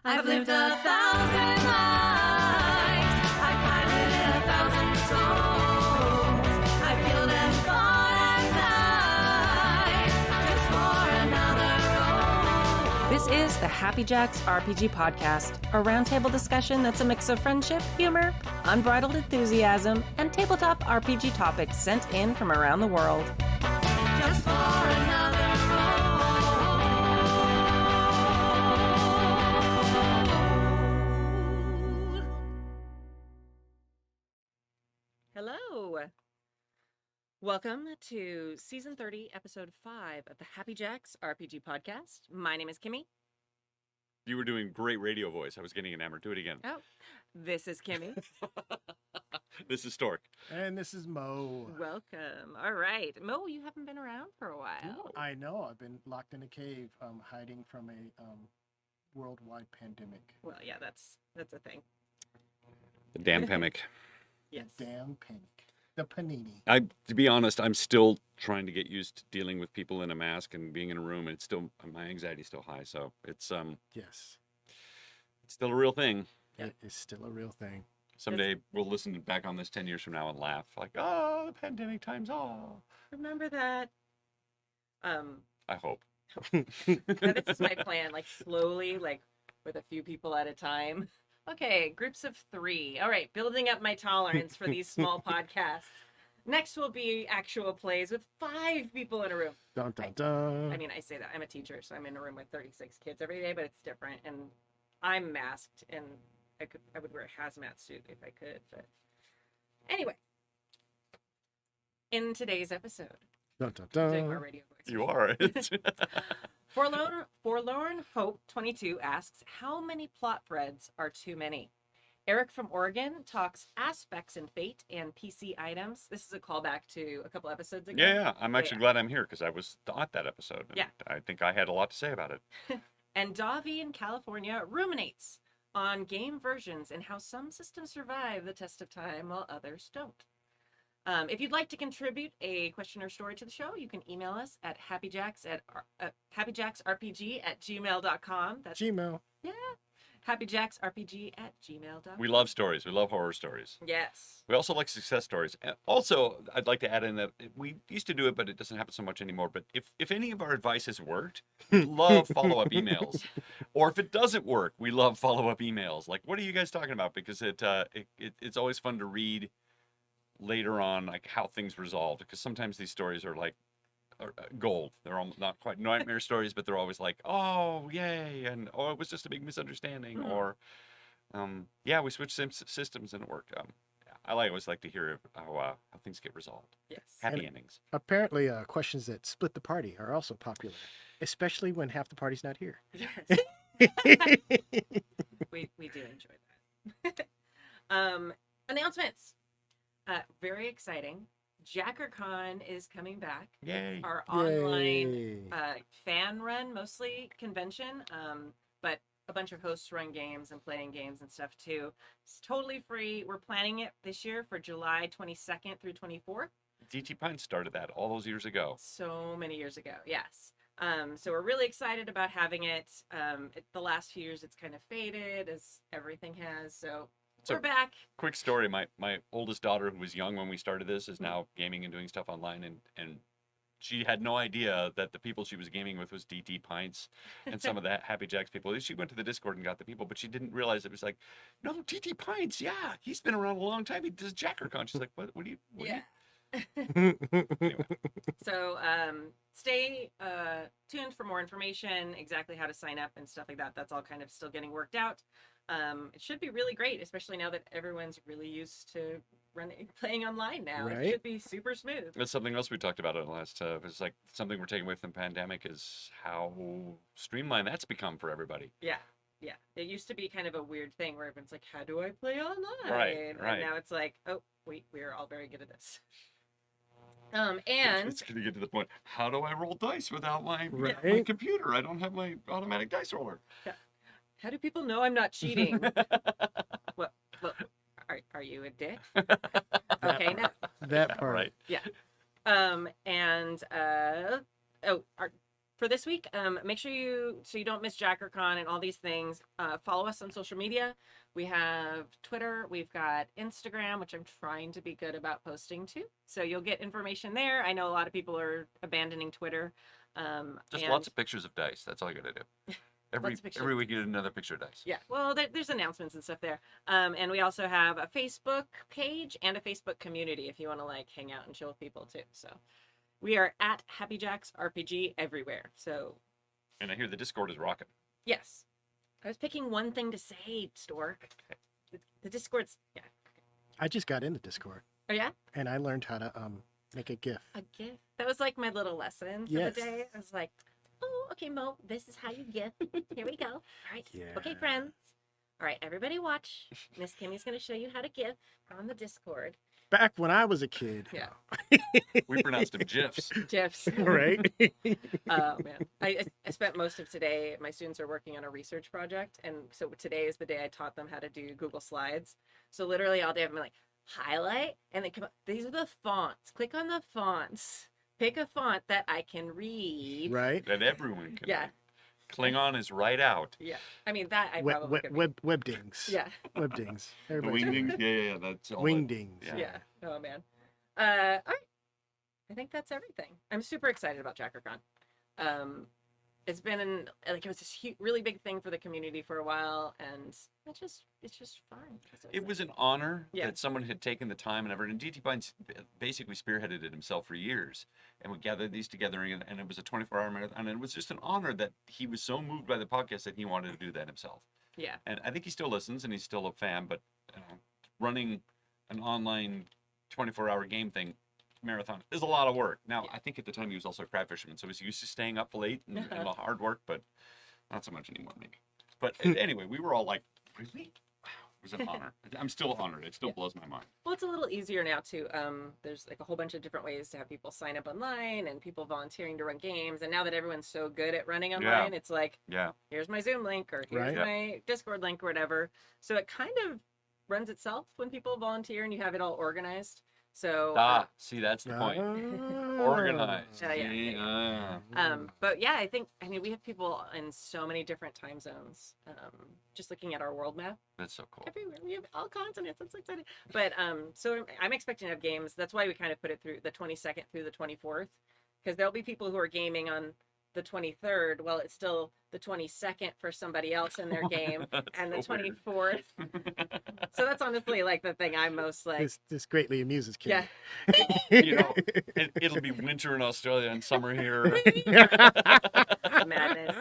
I've lived 1,000 lives. I've piloted 1,000 souls. I've killed and fought at night just for another role. This is the Happy Jacks RPG Podcast, a roundtable discussion that's a mix of friendship, humor, unbridled enthusiasm, and tabletop RPG topics sent in from around the world. Just for another role. Hello. Welcome to Season 30, Episode 5 of the Happy Jacks RPG Podcast. My name is Kimmy. You were doing great radio voice. I was getting enamored. Do it again. Oh, this is Kimmy. This is Stork. And this is Mo. Welcome. All right. Mo, you haven't been around for a while. I know. I've been locked in a cave, hiding from a worldwide pandemic. Well, yeah, that's a thing. The damn panic. Yes. Damn panic. The panini. To be honest, I'm still trying to get used to dealing with people in a mask and being in a room. And it's still, my anxiety's still high. So it's Yes. it's still a real thing. It is still a real thing. Someday we'll listen back on this 10 years from now and laugh like, oh, the pandemic times all. Remember that. I hope. This is my plan, like slowly, like with a few people at a time. Okay, groups of 3. All right, building up my tolerance for these small podcasts. Next will be actual plays with 5 people in a room. Dun, dun, dun. I mean, I say that. I'm a teacher, so I'm in a room with 36 kids every day, but it's different. And I'm masked, and I would wear a hazmat suit if I could. But anyway, in today's episode, Dun, dun, I'm doing more dun. radio voice. You are. Forlorn Hope 22 asks, how many plot threads are too many? Eric from Oregon talks aspects in Fate and PC items. This is a callback to a couple episodes ago. Yeah. I'm actually glad I'm here because I was at that episode. And Yeah. I think I had a lot to say about it. And Davi in California ruminates on game versions and how some systems survive the test of time while others don't. If you'd like to contribute a question or story to the show, you can email us at happyjacksrpg@gmail.com. That's Gmail. happyjacksrpg@gmail.com. We love stories. We love horror stories. Yes. We also like success stories. And also, I'd like to add in that we used to do it, but it doesn't happen so much anymore. But if any of our advice has worked, we love follow-up emails. Or if it doesn't work, we love follow-up emails. Like, what are you guys talking about? Because it's always fun to read later on, like how things resolved. Because sometimes these stories are like gold. They're almost not quite nightmare stories, but they're always like, oh, yay, and oh, it was just a big misunderstanding, or we switched systems and it worked. I always like to hear how things get resolved. Yes. Happy endings. Apparently, questions that split the party are also popular, especially when half the party's not here. Yes. we do enjoy that. Announcements. Very exciting. Jackercon is coming back. Yay. It's our online Yay. fan run, mostly convention, but a bunch of hosts run games and playing games and stuff too. It's totally free. We're planning it this year for July 22nd through 24th. DT Pine started that all those years ago. So many years ago, yes. So we're really excited about having it. The last few years it's kind of faded, as everything has. So we're back. Quick story, my oldest daughter, who was young when we started this, is now gaming and doing stuff online, and she had no idea that the people she was gaming with was DT Pints and some of the Happy Jacks people. She went to the Discord and got the people, but she didn't realize it was like, no, DT Pints, yeah, he's been around a long time. He does Jackercon. She's like, what do you? Anyway. So stay tuned for more information, exactly how to sign up and stuff like that. That's all kind of still getting worked out. It should be really great, especially now that everyone's really used to playing online now. Right? It should be super smooth. That's something else we talked about in the last. It's like something we're taking away from the pandemic is how streamlined that's become for everybody. Yeah. It used to be kind of a weird thing where everyone's like, how do I play online? Right. And now it's like, oh, we're all very good at this. And It's going to get to the point. How do I roll dice without my Right. computer? I don't have my automatic dice roller. how do people know I'm not cheating? Well, are you a dick? Okay, no. That part. Right. For for this week, make sure you don't miss Jackercon and all these things. Follow us on social media. We have Twitter, we've got Instagram, which I'm trying to be good about posting to. So you'll get information there. I know a lot of people are abandoning Twitter. Just and lots of pictures of dice. That's all you got to do. Lots of pictures Every of week you get another picture of dice. Yeah, well, there's announcements and stuff there. And we also have a Facebook page and a Facebook community if you want to like hang out and chill with people too. So we are at Happy Jacks RPG everywhere. So And I hear the Discord is rocking. yes, I was picking one thing to say, Stork. The Discord's I just got into Discord Oh yeah, and I learned how to make a GIF. a gift. That was like my little lesson for Yes. the day. I was like, oh, okay, Mo, this is how you gift. Here we go. All right. Yeah. Okay, friends. All right, everybody watch. Miss Kimmy's going to show you how to gift on the Discord. Back when I was a kid. Yeah. We pronounced them GIFs. GIFs. Right? Oh, man. I spent most of today, my students are working on a research project. And so today is the day I taught them how to do Google Slides. So literally all day I've been like, highlight, and then come up. These are the fonts. Click on the fonts. Pick a font that I can read. Right? That everyone can Yeah. read. Klingon is right out. Yeah. I mean, that I Web, probably web, could read. web dings. Yeah. Web dings. The Everybody's wingdings, yeah, that's all. wingdings. Yeah. Yeah. Oh man. All right. I think that's everything. I'm super excited about Jackercon. It's been it was this really big thing for the community for a while, and it's just fun. It was an honor Yeah. that someone had taken the time and effort. And DT Bynes basically spearheaded it himself for years. And we gathered these together, and it was a 24-hour marathon. And it was just an honor that he was so moved by the podcast that he wanted to do that himself. Yeah. And I think he still listens and he's still a fan, but running an online 24-hour game thing marathon is a lot of work. Now, Yeah. I think at the time he was also a crab fisherman, so he's used to staying up late and the hard work, but not so much anymore, maybe. But anyway, we were all like, really? Wow, it was an honor. I'm still honored. It still blows my mind. Well, it's a little easier now too. There's like a whole bunch of different ways to have people sign up online and people volunteering to run games. And now that everyone's so good at running online, it's like, Yeah. here's my Zoom link or here's Right. Yeah. my Discord link or whatever. So it kind of runs itself when people volunteer and you have it all organized. So See, that's the point. Ah. Organized. Yeah. But yeah, I mean we have people in so many different time zones. Just looking at our world map, That's so cool. everywhere we have all continents. I'm so excited. But so I'm expecting to have games. That's why we kind of put it through the 22nd through the 24th, because there'll be people who are gaming on the 23rd. Well, it's still the 22nd for somebody else in their game, and the so weird. 24th. So that's honestly like the thing I'm most like. This greatly amuses kids. Yeah. You know, it'll be winter in Australia and summer here. Madness.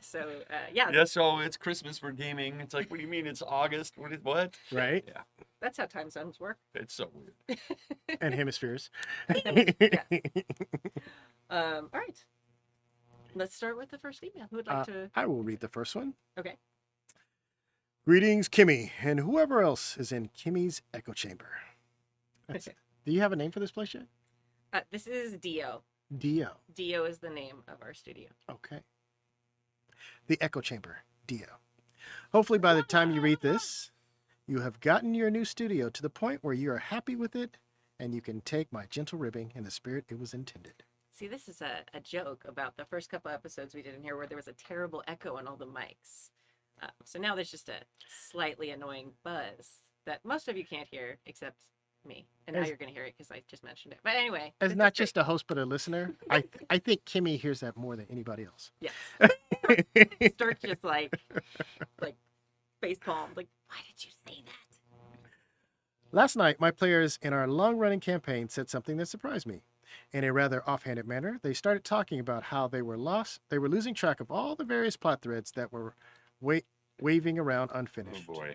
So yeah, Yeah, so it's Christmas for gaming. It's like, what do you mean it's August? What? Right? that's how time zones work. It's so weird. And hemispheres. All right. Let's start with the first email. Who would like to? I will read the first one. Okay. Greetings, Kimmy, and whoever else is in Kimmy's echo chamber. Do you have a name for this place yet? This is Dio. Dio. Dio is the name of our studio. Okay. The echo chamber, Dio. Hopefully by the time you read this, you have gotten your new studio to the point where you are happy with it and you can take my gentle ribbing in the spirit it was intended. See, this is a joke about the first couple episodes we did in here where there was a terrible echo on all the mics. So now there's just a slightly annoying buzz that most of you can't hear except me. And now As- you're going to hear it because I just mentioned it. But anyway. As this not is great. just a host, but a listener, I think Kimmy hears that more than anybody else. Yes. Starts just like face palm. Like, why did you say that? Last night, my players in our long-running campaign said something that surprised me. In a rather offhanded manner, they started talking about how they were losing track of all the various plot threads that were waving around Oh unfinished. boy.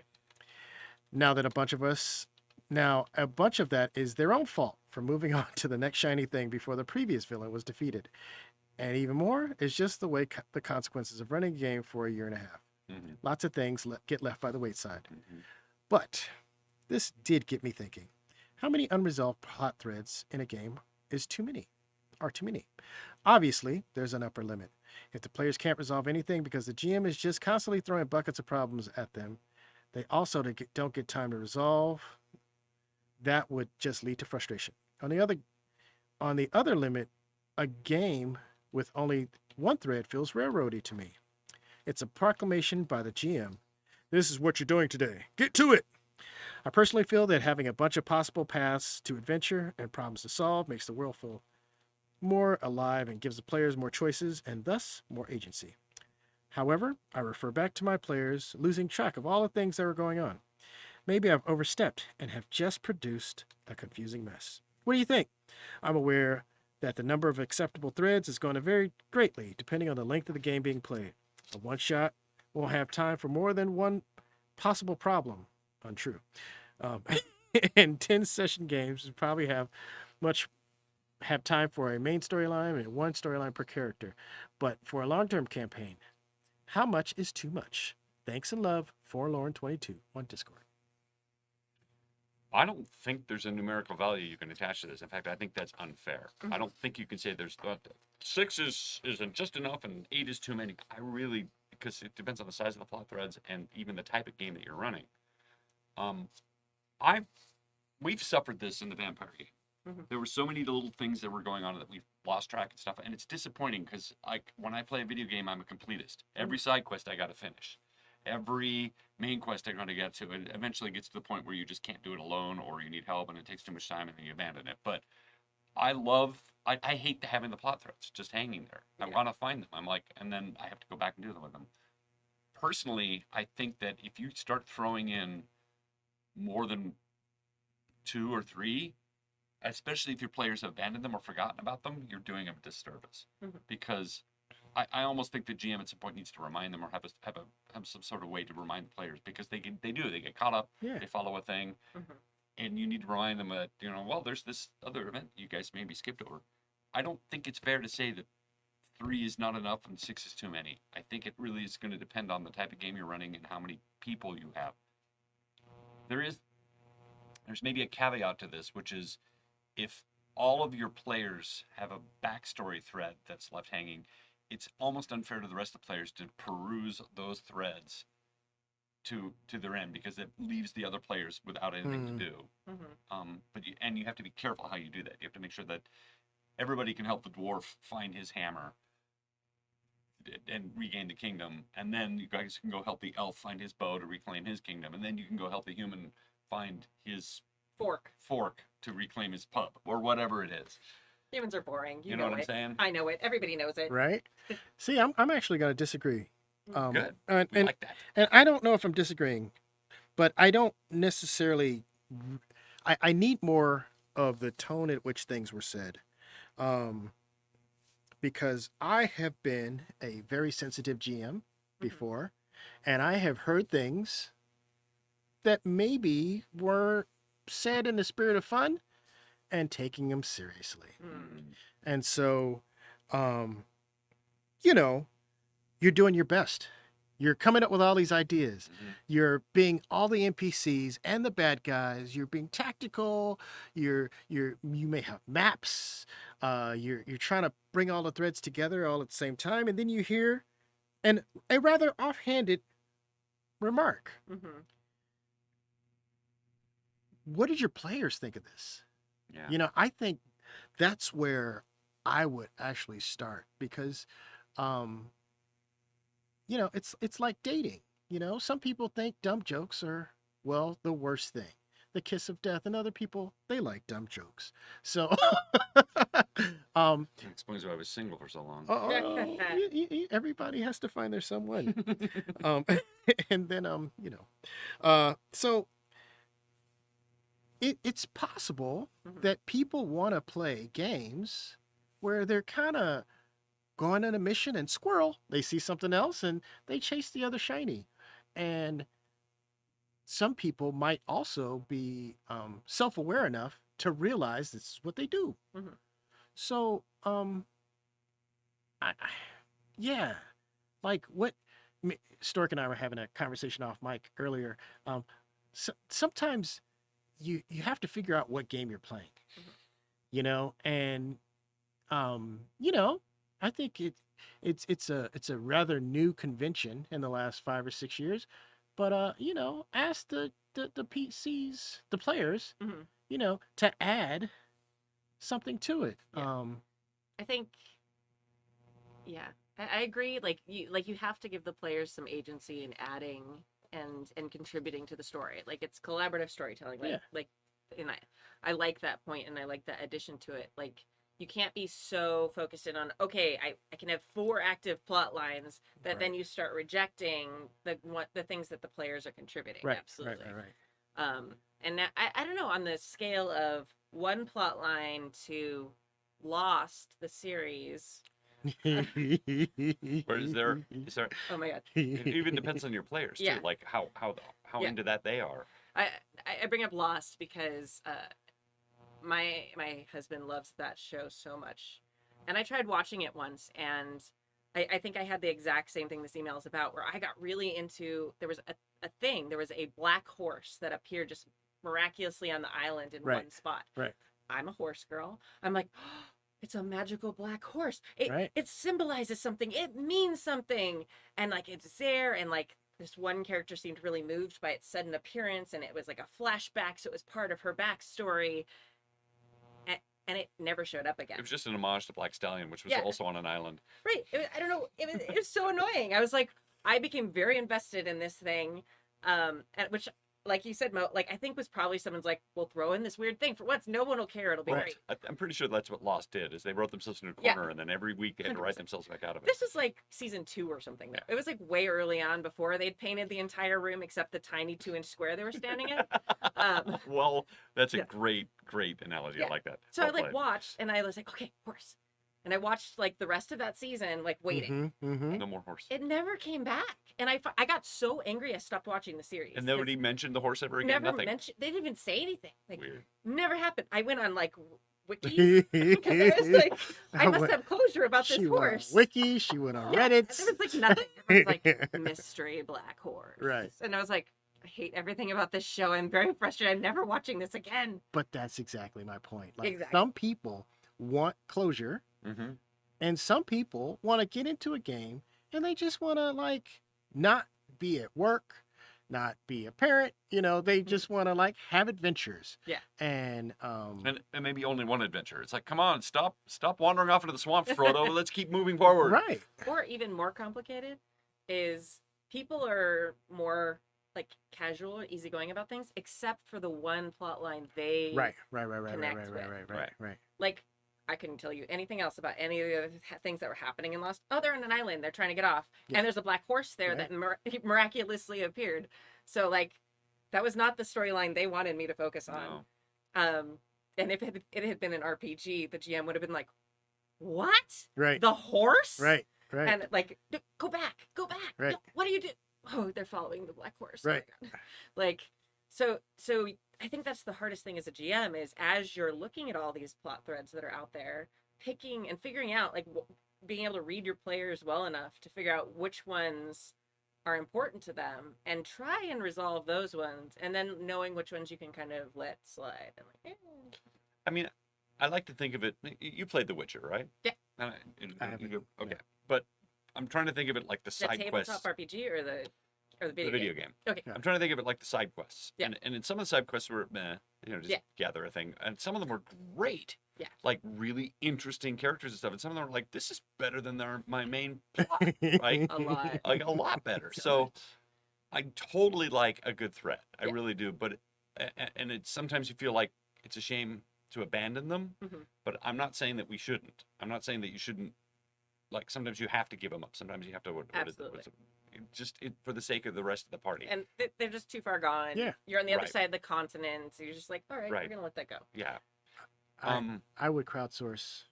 Now a bunch of that is their own fault for moving on to the next shiny thing before the previous villain was defeated. And even more is just the way the consequences of running a game for a year and a half. Mhm. Lots of things get left by the wayside. Mhm. But this did get me thinking. How many unresolved plot threads in a game is too many? Are too many? Obviously, there's an upper limit. If the players can't resolve anything because the GM is just constantly throwing buckets of problems at them, they also don't get time to resolve. That would just lead to frustration. On the other limit, a game with only one thread feels railroady to me. It's a proclamation by the GM. This is what you're doing today. Get to it! I personally feel that having a bunch of possible paths to adventure and problems to solve makes the world feel more alive and gives the players more choices and thus more agency. However, I refer back to my players losing track of all the things that were going on. Maybe I've overstepped and have just produced a confusing mess. What do you think? I'm aware that the number of acceptable threads is going to vary greatly depending on the length of the game being played. A one-shot won't have time for more than one possible problem. Untrue. And 10-session games probably have time for a main storyline and one storyline per character. But for a long-term campaign, how much is too much? Thanks and love, Forlorn22 on Discord. I don't think there's a numerical value you can attach to this. In fact, I think that's unfair. I don't think you can say there's 6 isn't just enough and 8 is too many. Because it depends on the size of the plot threads and even the type of game that you're running. We've suffered this in the vampire game. There were so many little things that were going on that we've lost track and stuff, and it's disappointing because when I play a video game, I'm a completist. Every side quest I got to finish. Every main quest I'm going to get to, it eventually gets to the point where you just can't do it alone, or you need help and it takes too much time and then you abandon it. But I hate having the plot threads just hanging there. I want to find them. And then I have to go back and do them with them. Personally, I think that if you start throwing in more than 2 or 3, especially if your players have abandoned them or forgotten about them, you're doing them a disservice. Because I almost think the GM at some point needs to remind them or have some sort of way to remind the players, because they get caught up, they follow a thing, and you need to remind them that, there's this other event you guys maybe skipped over. I don't think it's fair to say that 3 is not enough and 6 is too many. I think it really is going to depend on the type of game you're running and how many people you have. There's maybe a caveat to this, which is if all of your players have a backstory thread that's left hanging, it's almost unfair to the rest of the players to peruse those threads to their end, because it leaves the other players without anything to do. But you have to be careful how you do that. You have to make sure that everybody can help the dwarf find his hammer and regain the kingdom, and then you guys can go help the elf find his bow to reclaim his kingdom, and then you can go help the human find his fork to reclaim his pub, or whatever it is. Humans are boring. You know what it. I'm saying? I know it. Everybody knows it. Right? See, I'm actually going to disagree. Good. And Like that. And I don't know if I'm disagreeing, but I don't necessarily. I need more of the tone at which things were said, because I have been a very sensitive GM before, and I have heard things that maybe were said in the spirit of fun and taking them seriously. And so, you're doing your best. You're coming up with all these ideas. You're being all the NPCs and the bad guys. You're being tactical. You may have maps. You're trying to bring all the threads together all at the same time, and then you hear a rather offhanded remark. What did your players think of this? Yeah. I think that's where I would actually start, because it's like dating. Some people think dumb jokes are, the worst thing, the kiss of death, and other people, they like dumb jokes. So That explains why I was single for so long. everybody has to find their someone. And then so it's possible that people want to play games where they're kind of going on a mission and squirrel, they see something else and they chase the other shiny. And some people might also be self-aware enough to realize this is what they do. So, like what Stork and I were having a conversation off mic earlier. Sometimes you have to figure out what game you're playing, and I think it's a rather new convention in the last 5 or 6 years, but ask the PCs, the players, to add something to it. I think Yeah, I agree. Like you have to give the players some agency in adding and contributing to the story. Like it's collaborative storytelling. Yeah. And I like that point, and I like that addition to it. Like you can't be so focused in on, okay, I can have 4 active plot lines that Right. then you start rejecting the things that the players are contributing. Right. Absolutely. Right. And that, I don't know, on the scale of one plot line to Lost the series. Or is there Oh my god. it even depends on your players too, Yeah. like how Yeah. into that they are. I bring up Lost because my husband loves that show so much, and I tried watching it once, and I think I had the exact same thing this email is about, where I got really into, there was a black horse that appeared just miraculously on the island in Right. one spot. Right. I'm a horse girl. I'm like, oh, it's a magical black horse. It Right. it symbolizes something. It means something. And like it's there, and like this one character seemed really moved by its sudden appearance, and it was like a flashback, so it was part of her backstory. And it never showed up again. It was just an homage to Black Stallion, which was Yeah. also on an island. Right. I don't know. It was so annoying. I was like, I became very invested in this thing, which, like you said, Mo, like I think was probably someone's like, we'll throw in this weird thing for once. No one will care. It'll be Right. great. I'm pretty sure that's what Lost did. Is they wrote themselves in a Yeah. corner, and then every week they had to write 100%. themselves back out of it. This was like season 2 or something. Though. It was like way early on, before they'd painted the entire room except the tiny 2-inch square they were standing in. Well, that's a Yeah. great analogy. I Yeah. like that. So Well I like played. watched, and I was like, okay, horse. And I watched like the rest of that season, like waiting. No more horse. It never came back, and I got so angry I stopped watching the series. And nobody mentioned the horse ever again. never Nothing. mentioned. They didn't even say anything. Like Weird. never happened. I went on like wiki because I was like, I must have closure about this She horse. went on Wiki. She went on Yeah, Reddit. there was like nothing. It was like mystery black horse. Right. And I was like, I hate everything about this show. I'm very frustrated. I'm never watching this again. But that's exactly my point. Like Exactly. some people want closure, Mm-hmm. and some people want to get into a game and they just want to like not be at work, not be a parent. You know, they just want to like have adventures. Yeah. And And maybe only one adventure. It's like, come on, stop wandering off into the swamp, Frodo. Let's keep moving forward. right. Or even more complicated is people are more like casual or easygoing about things, except for the one plot line they Right. connect with. Right. Like I couldn't tell you anything else about any of the other things that were happening in Lost. Oh, they're on an island. They're trying to get off, Yeah. and there's a black horse there Right. that miraculously appeared. So like, that was not the storyline they wanted me to focus on. No. And if it had been an RPG, the GM would have been like, "What? Right. The horse? Right. Right. And like, go back. Right. No, what do you do? Oh, they're following the black horse. Right. Oh my God. Like, so I think that's the hardest thing as a GM is as you're looking at all these plot threads that are out there, picking and figuring out like being able to read your players well enough to figure out which ones are important to them and try and resolve those ones, and then knowing which ones you can kind of let slide. And like, I mean, I like to think of it. You played The Witcher, right? Yeah. And I haven't, Okay. no. But I'm trying to think of it like the the side tabletop quests. RPG or the The video game. Okay. Yeah. I'm trying to think of it like the side quests. Yeah. And in some of the side quests were, just Yeah. gather a thing. And some of them were great. Yeah. Like really interesting characters and stuff. And some of them were like, this is better than my main plot, right? A lot. Like a lot better. So I totally like a good threat. I really do. But and it's sometimes you feel like it's a shame to abandon them. Mhm. But I'm not saying that we shouldn't. I'm not saying that you shouldn't. Like sometimes you have to give them up. Sometimes you have to. Absolutely. For the sake of the rest of the party. And they're just too far gone. Yeah. You're on the other Right. side of the continent, so you're just like, all right, Right. we're gonna let that go. Yeah. I would crowdsource,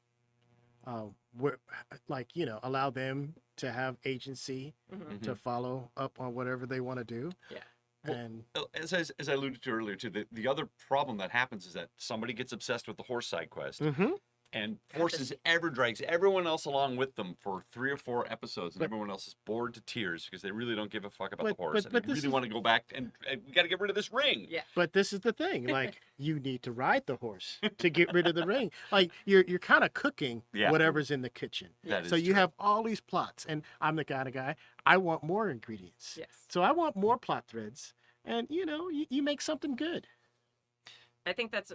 like, you know, allow them to have agency Mhm. to follow up on whatever they want to do. Yeah. Well, And As I alluded to earlier, too, the other problem that happens is that somebody gets obsessed with the horse side quest Mhm. and drags everyone else along with them for 3 or 4 episodes, and But- everyone else is bored to tears because they really don't give a fuck about But- the horse, but and they this really is- want to go back and we got to get rid of this ring. Yeah. But this is the thing, like you need to ride the horse to get rid of the ring. Like you're kind of cooking Yeah. whatever's in the kitchen. That is So you true. have all these plots, and I'm the kind of guy I want more ingredients. Yes. So I want more plot threads, and you know, you make something good. I think that's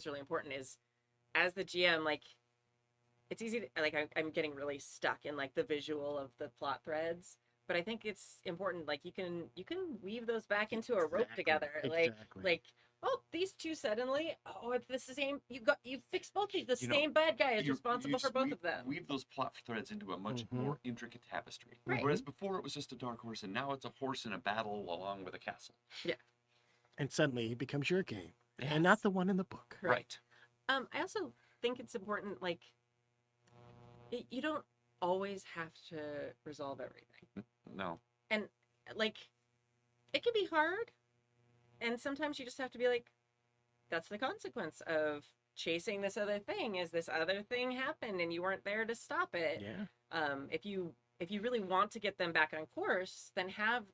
really important is as the GM, like it's easy to, like, I'm getting really stuck in like the visual of the plot threads. But I think it's important, like you can weave those back into a rope together. Exactly. Like, oh, these two suddenly, oh, it's the same. You fixed both these. The You know, same bad guy is You- responsible you for both of them. Weave those plot threads into a much Mhm. more intricate tapestry. Right. Whereas before it was just a dark horse, and now it's a horse in a battle along with a castle. And suddenly it becomes your game Yes. and not the one in the book. Right. I also think it's important, like, you don't always have to resolve everything. No. And, like, it can be hard. And sometimes you just have to be like, that's the consequence of chasing this other thing, is this other thing happened and you weren't there to stop it. Yeah. If you really want to get them back on course, then have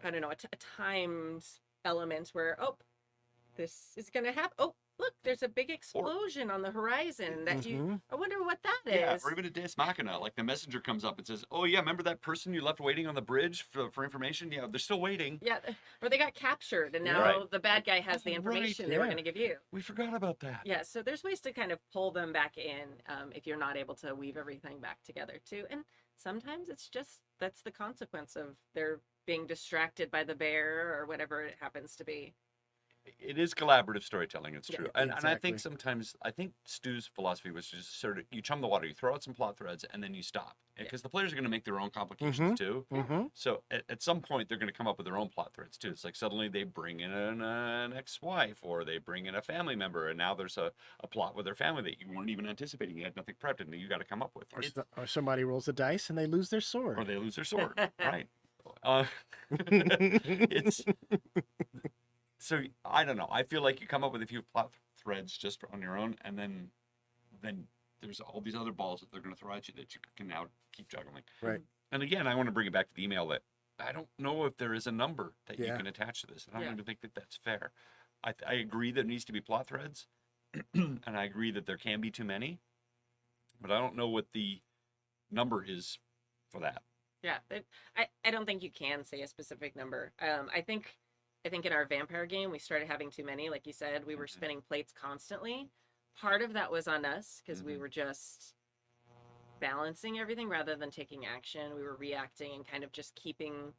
I don't know, a timed element where, oh, this is gonna happen. Oh, look, there's a big explosion on the horizon that Mhm. I wonder what that is. Yeah, or even a Deus Machina, like the messenger comes up and says, "Oh yeah, remember that person you left waiting on the bridge for information? Yeah, they're still waiting. Yeah, or they got captured and now Right. the bad guy has the Oh, information right, they were yeah. going to give you. We forgot about that." Yeah, so there's ways to kind of pull them back in if you're not able to weave everything back together too. And sometimes it's just that's the consequence of their being distracted by the bear or whatever it happens to be. It is collaborative storytelling. It's Yeah, true, and I exactly. think sometimes Stu's philosophy was just sort of you chum the water, you throw out some plot threads, and then you stop because the players are going to make their own complications too. Mm-hmm. So at some point they're going to come up with their own plot threads too. It's like suddenly they bring in an ex-wife or they bring in a family member, and now there's a plot with their family that you weren't even anticipating. You had nothing prepped, and you got to come up with. Or somebody rolls the dice and they lose their sword. Or they lose their sword, right? It's so I don't know. I feel like you come up with a few plot threads just on your own, and then there's all these other balls that they're going to throw at you that you can now keep juggling. Right. And again, I want to bring it back to the email that I don't know if there is a number that you Yeah. can attach to this, and I Yeah. don't even think that that's fair. I agree that it needs to be plot threads, and I agree that there can be too many, but I don't know what the number is for that. Yeah, I don't think you can say a specific number. I think in our vampire game we started having too many. Like you said, we were Mhm. spinning plates constantly. Part of that was on us because we Mhm. were just balancing everything rather than taking action. We were reacting and kind of just keeping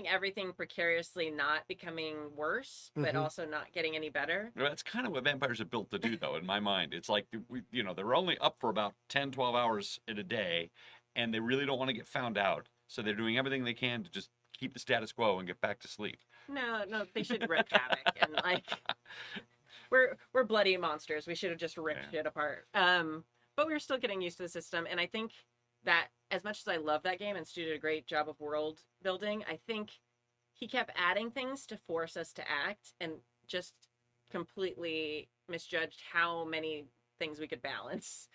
everything precariously not becoming worse, but Mhm. also not getting any better. Well, that's kind of what vampires are built to do, though, in my mind. It's like, they're only up for about 10, 12 hours in a day, and they really don't want to get found out. So they're doing everything they can to just keep the status quo and get back to sleep. No, they should wreak havoc and like we're bloody monsters. We should have just ripped Yeah. it apart. But we're still getting used to the system, and I think that as much as I love that game and Stu did a great job of world building, I think he kept adding things to force us to act and just completely misjudged how many things we could balance.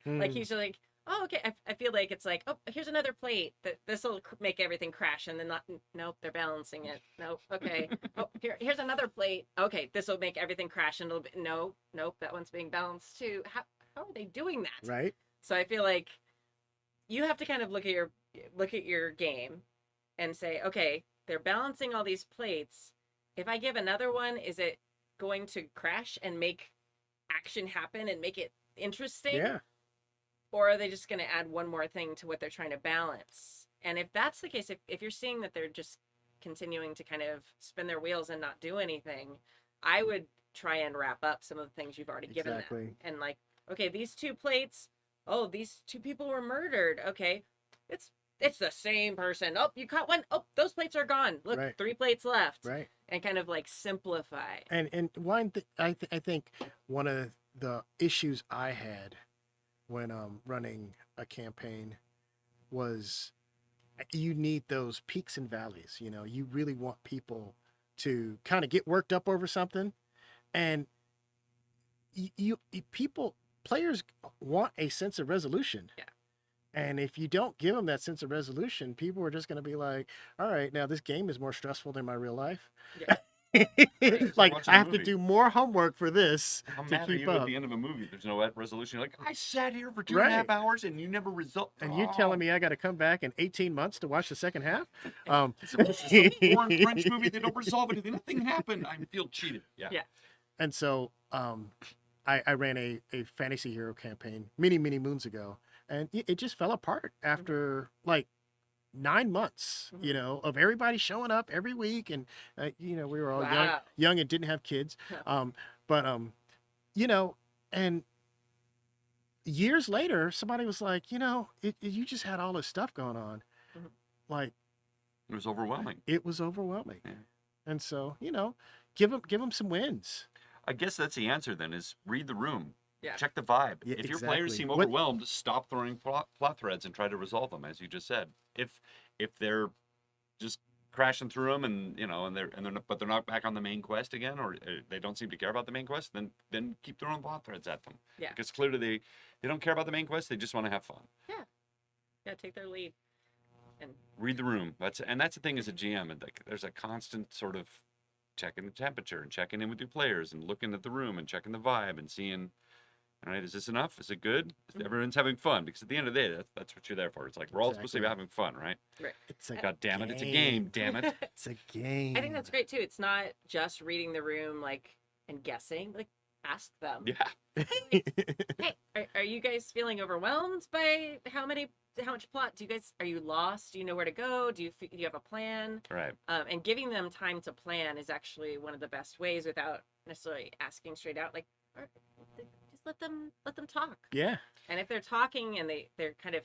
Like he's like, oh, okay. I feel like it's like, oh, here's another plate. This will make everything crash, and then not. Nope, they're balancing it. Nope. Okay. Oh, here's another plate. Okay, this will make everything crash, and it'll be nope, that one's being balanced too. How are they doing that? Right. So I feel like you have to kind of look at your game and say, okay, they're balancing all these plates. If I give another one, is it going to crash and make action happen and make it interesting? Yeah. Or are they just going to add one more thing to what they're trying to balance? And if that's the case, if you're seeing that they're just continuing to kind of spin their wheels and not do anything, I would try and wrap up some of the things you've already given them. Exactly. And like, okay, these two plates, oh, these two people were murdered. Okay, it's the same person. Oh, you caught one. Oh, those plates are gone. Look, Right. 3 plates left. Right. And kind of like simplify. And I think one of the issues I had when running a campaign was you need those peaks and valleys. You know, you really want people to kind of get worked up over something, and players want a sense of resolution. Yeah. And if you don't give them that sense of resolution, people are just going to be like, all right, now this game is more stressful than my real life. Yeah. It's Like watching I a have to movie. do more homework for this How to mad are keep you up. at the end of a movie? There's no resolution. You're like, I sat here for 2.5 Right. hours and you never result. And you telling me I got to come back in 18 months to watch the second half? It's a foreign French movie. They don't resolve anything. Nothing happened. I feel cheated. Yeah. Yeah. And so I ran a fantasy hero campaign many moons ago, and it just fell apart after like 9 months, Mhm. of everybody showing up every week, and we were all Wow. young and didn't have kids, but you know, and years later, somebody was like, you just had all this stuff going on, Mhm. like It was overwhelming. it was overwhelming, Yeah. and so give them some wins. I guess that's the answer then, is read the room. Yeah. Check the vibe. Yeah, If your players exactly. seem What- overwhelmed, stop throwing plot threads and try to resolve them, as you just said. If they're just crashing through them but they're not back on the main quest again, or they don't seem to care about the main quest, then keep throwing plot threads at them. Yeah. Because clearly they don't care about the main quest. They just want to have fun. Yeah, take their lead. And Read the room. That's the thing as a GM. And there's a constant sort of checking the temperature and checking in with your players and looking at the room and checking the vibe and seeing, all right, is this enough? Is it good? Mhm. Everyone's having fun, because at the end of the day, that's what you're there for. It's like we're all supposed to be Exactly. having fun, right? It's a God damn it, it's a game. Damn it. It's a game. I think that's great too. It's not just reading the room and guessing. Like, ask them. Yeah. Hey, are you guys feeling overwhelmed by how much plot? Are you lost? Do you know where to go? Do you have a plan? Right. And giving them time to plan is actually one of the best ways without necessarily asking straight out. Like, just let them talk. Yeah. And if they're talking and they're kind of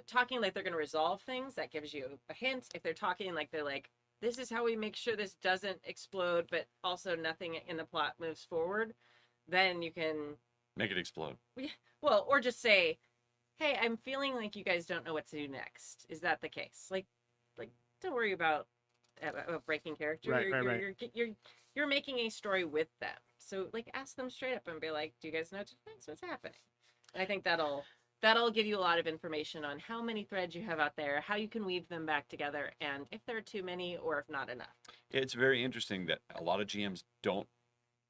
talking like they're going to resolve things, that gives you a hint. If they're talking like they're like, this is how we make sure this doesn't explode, but also nothing in the plot moves forward, then you can, Make it explode. well, or just say, hey, I'm feeling like you guys don't know what to do next. Is that the case? Like don't worry about breaking character. Right. You're making a story with them. So ask them straight up and be like, do you guys know what's happening? And I think that'll give you a lot of information on how many threads you have out there, how you can weave them back together, and if there are too many or if not enough. It's very interesting that a lot of GMs don't.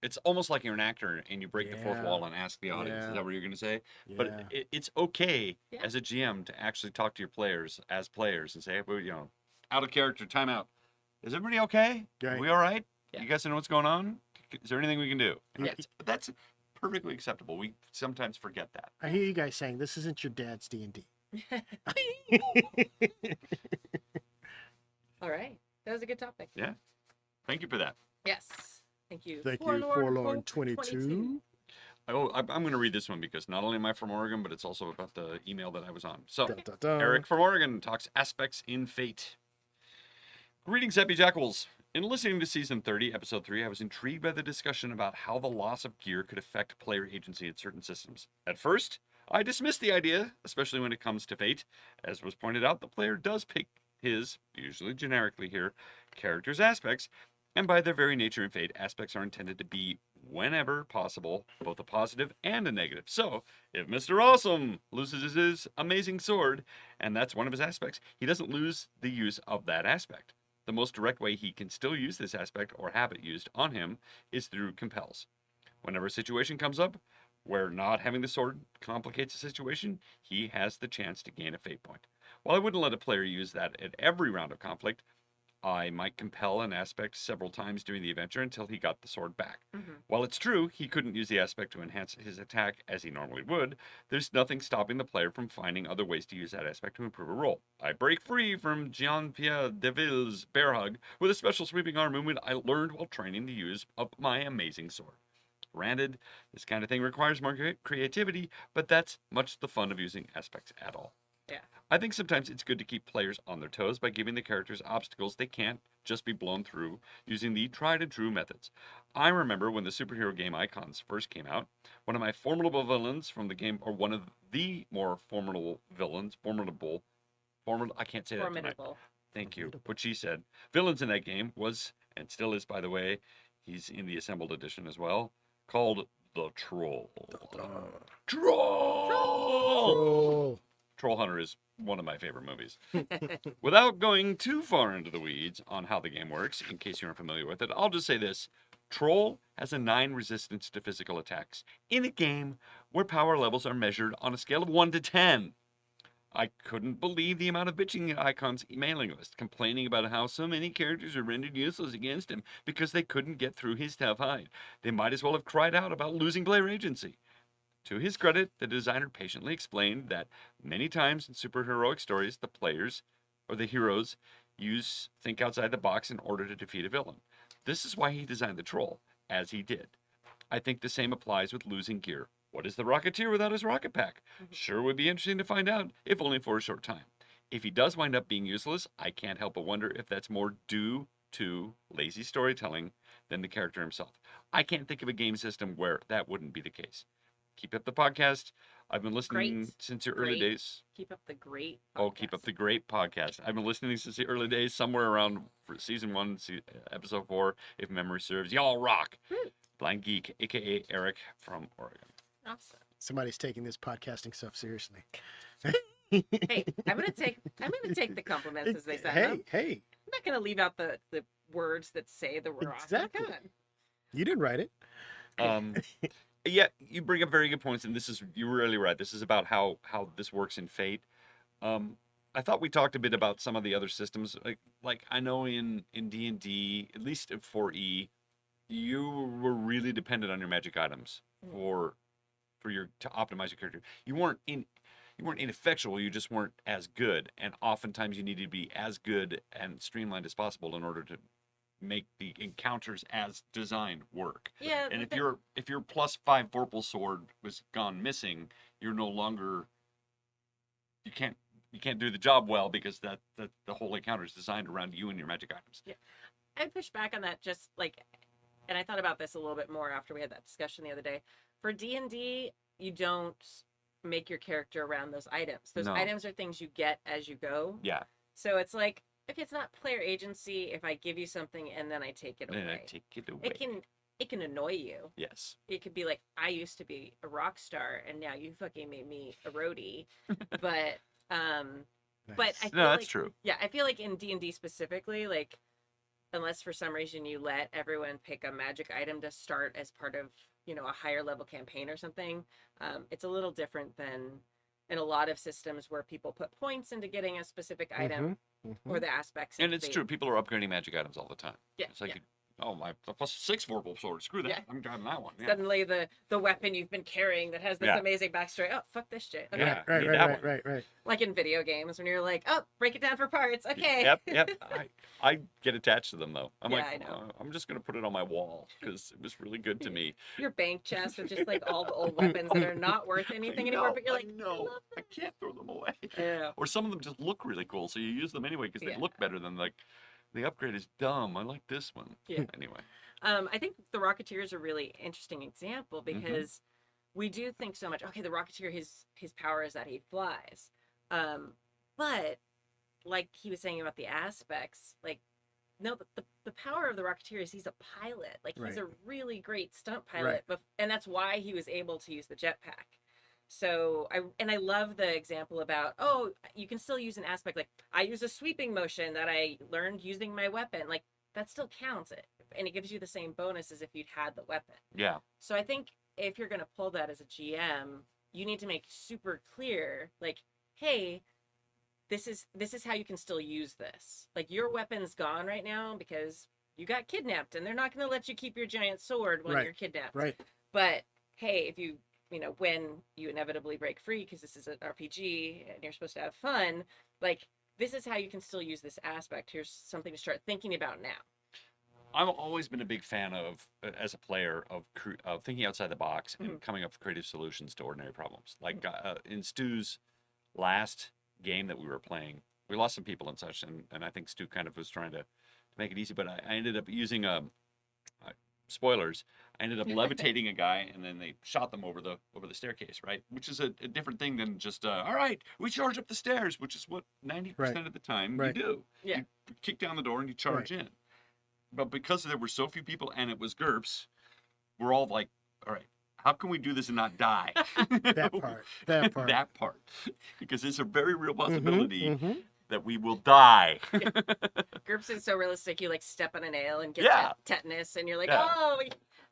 It's almost like you're an actor and you break the fourth Yeah. wall and ask the audience. Yeah. Is that what you're going to say? Yeah. But it's okay Yeah. as a GM to actually talk to your players as players and say, well, out of character, time out. Is everybody okay? Are Right. we all right? Yeah. You guys know what's going on? Is there anything we can do? And Yeah. that's perfectly acceptable. We sometimes forget that. I hear you guys saying this isn't your dad's D&D. All right. That was a good topic. Yeah. Thank you for that. Yes. Thank you. Thank you, Forlorn Hope 22. Oh, I'm going to read this one because not only am I from Oregon, but it's also about the email that I was on. So, Dun, dun, dun. Eric from Oregon talks aspects in fate. Greetings, Happy Jackals. In listening to Season 30, Episode 3, I was intrigued by the discussion about how the loss of gear could affect player agency in certain systems. At first, I dismissed the idea, especially when it comes to fate. As was pointed out, the player does pick his, usually generically here, character's aspects, and by their very nature in fate, aspects are intended to be, whenever possible, both a positive and a negative. So, if Mr. Awesome loses his amazing sword, and that's one of his aspects, he doesn't lose the use of that aspect. The most direct way he can still use this aspect or have it used on him is through compels. Whenever a situation comes up where not having the sword complicates the situation, he has the chance to gain a fate point. While I wouldn't let a player use that at every round of conflict, I might compel an aspect several times during the adventure until he got the sword back. Mm-hmm. While it's true he couldn't use the aspect to enhance his attack as he normally would, there's nothing stopping the player from finding other ways to use that aspect to improve a roll. I break free from Jean-Pierre Deville's bear hug with a special sweeping arm movement I learned while training the use of my amazing sword. Granted, this kind of thing requires more creativity, but that's much the fun of using aspects at all. Yeah. I think sometimes it's good to keep players on their toes by giving the characters obstacles they can't just be blown through using the tried and true methods. I remember when the superhero game Icons first came out, one of my formidable villains from the game, or one of the more formidable villains, I can't say that tonight. Formidable. Thank you. What she said. Villains in that game was, and still is by the way, he's in the assembled edition as well, called the Troll. Troll! Oh. Troll Hunter is one of my favorite movies. Without going too far into the weeds on how the game works, in case you're unfamiliar with it, I'll just say this. Troll has a 9 resistance to physical attacks in a game where power levels are measured on a scale of 1 to 10. I couldn't believe the amount of bitching icons mailing list, complaining about how so many characters are rendered useless against him because they couldn't get through his tough hide. They might as well have cried out about losing player agency. To his credit, the designer patiently explained that many times in superheroic stories, the players or the heroes think outside the box in order to defeat a villain. This is why he designed the troll, as he did. I think the same applies with losing gear. What is the Rocketeer without his rocket pack? Sure would be interesting to find out, if only for a short time. If he does wind up being useless, I can't help but wonder if that's more due to lazy storytelling than the character himself. I can't think of a game system where that wouldn't be the case. Keep up the podcast. I've been listening Great. since your early Great. days. Keep up the great Oh, keep up podcast. the great podcast. I've been listening since the early days, somewhere around for season 1, episode 4, if memory serves. Y'all rock. Woo. Blind Geek, a.k.a. Eric from Oregon. Awesome. Somebody's taking this podcasting stuff seriously. Hey, I'm gonna take the compliments as they sound. I'm Hey, not gonna leave out the words that say that we're Exactly. awesome. Come on. you didn't write it. Yeah, you bring up very good points, and you're really right. This is about how this works in Fate. I thought we talked a bit about some of the other systems. Like I know in D&D, at least at 4E, you were really dependent on your magic items to optimize your character. You weren't ineffectual, you just weren't as good, and oftentimes you needed to be as good and streamlined as possible in order to make the encounters as designed work. Yeah. And if your +5 Vorpal sword was gone missing, you're no longer you can't do the job well because that the whole encounter is designed around you and your magic items. Yeah. I'd push back on that just like, and I thought about this a little bit more after we had that discussion the other day. For D&D, you don't make your character around those items. Those No. items are things you get as you go. Yeah. So it's like, okay, it's not player agency if I give you something and then I take it away. And I take it away. It can annoy you. Yes. It could be like, I used to be a rock star and now you fucking made me a roadie. But but I feel No, that's like, true. yeah, I feel like in D&D specifically, like unless for some reason you let everyone pick a magic item to start as part of, a higher level campaign or something, it's a little different than in a lot of systems where people put points into getting a specific item or the aspects. And it's true. People are upgrading magic items all the time. Yeah, It's like, yeah. my +6 Vorpal sword. Screw that. Yeah. I'm driving that one. Yeah. Suddenly the weapon you've been carrying that has this Yeah. amazing backstory. Oh, fuck this shit. Okay. Yeah. Right, need that one. right. Like in video games when you're like, oh, break it down for parts. Okay. Yep. I get attached to them though. I'm Yeah, like, I know. I'm just gonna put it on my wall because it was really good to me. Your bank chest with just like all the old weapons that are not worth anything anymore, but you're like, no, love I can't throw them away. Yeah. Or some of them just look really cool, so you use them anyway because they Yeah. look better than like the upgrade is dumb. I like this one. Yeah. Anyway. I think the Rocketeer is a really interesting example Mm-hmm. because we do think so much. Okay, the Rocketeer, his power is that he flies, but like he was saying about the aspects, like no, the power of the Rocketeer is he's a pilot. Like he's a really great stunt pilot, but and that's why he was able to use the jetpack. So I love the example about, oh, you can still use an aspect like I use a sweeping motion that I learned using my weapon. Like that still counts it, and it gives you the same bonus as if you'd had the weapon. Yeah. So I think if you're going to pull that as a GM, you need to make super clear, like, hey, this is how you can still use this. Like your weapon's gone right now because you got kidnapped, and they're not going to let you keep your giant sword when you're kidnapped. Right. But hey, if you when you inevitably break free, because this is an RPG and you're supposed to have fun, like this is how you can still use this aspect. Here's something to start thinking about now. I've always been a big fan of, as a player, of thinking outside the box and coming up with creative solutions to ordinary problems. Like in Stu's last game that we were playing, we lost some people and such, and I think Stu kind of was trying to make it easy, but I ended up using spoilers. I ended up levitating a guy, and then they shot them over the staircase, right? Which is a different thing than just all right, we charge up the stairs, which is what 90% of the time you do. Yeah. You kick down the door and you charge in. But because there were so few people and it was GURPS, we're all like, all right, how can we do this and not die? That part. Because it's a very real possibility that we will die. GURPS is so realistic. You like step on a nail and get Yeah. tetanus, and you're like, Yeah. oh,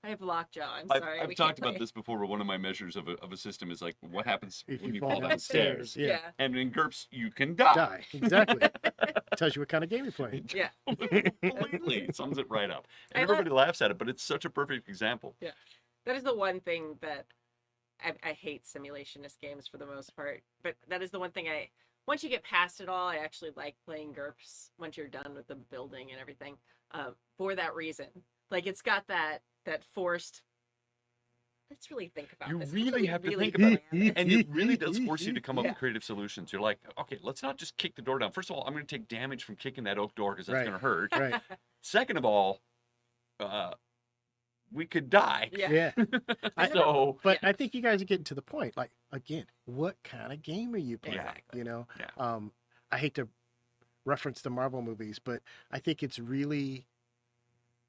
I have lockjaw. I'm I've, sorry. I've we talked can't about play. this before, where one of my measures of a system is like what happens If when you you fall fall down down the stairs, stairs. yeah. And in GURPS, you can die. Die. Exactly. Tells you what kind of game you're playing. Yeah. Completely sums it right up. And I love- everybody laughs at it, but it's such a perfect example. That is the one thing that I hate simulationist games for the most part. But that is the one thing once you get past it all, I actually like playing GURPS once you're done with the building and everything. For that reason. Like it's got that forced. Let's really think about You this. really Let's have to really think about plan this. And it really does force you to come up Yeah. with creative solutions. You're like, okay, let's not just kick the door down. First of all, I'm going to take damage from kicking that oak door because that's Right. going to hurt. Right. Second of all, we could die. Yeah. Yeah. So But I think you guys are getting to the point. Like, again, what kind of game are you playing? Exactly. You know? Yeah. I hate to reference the Marvel movies, but I think it's really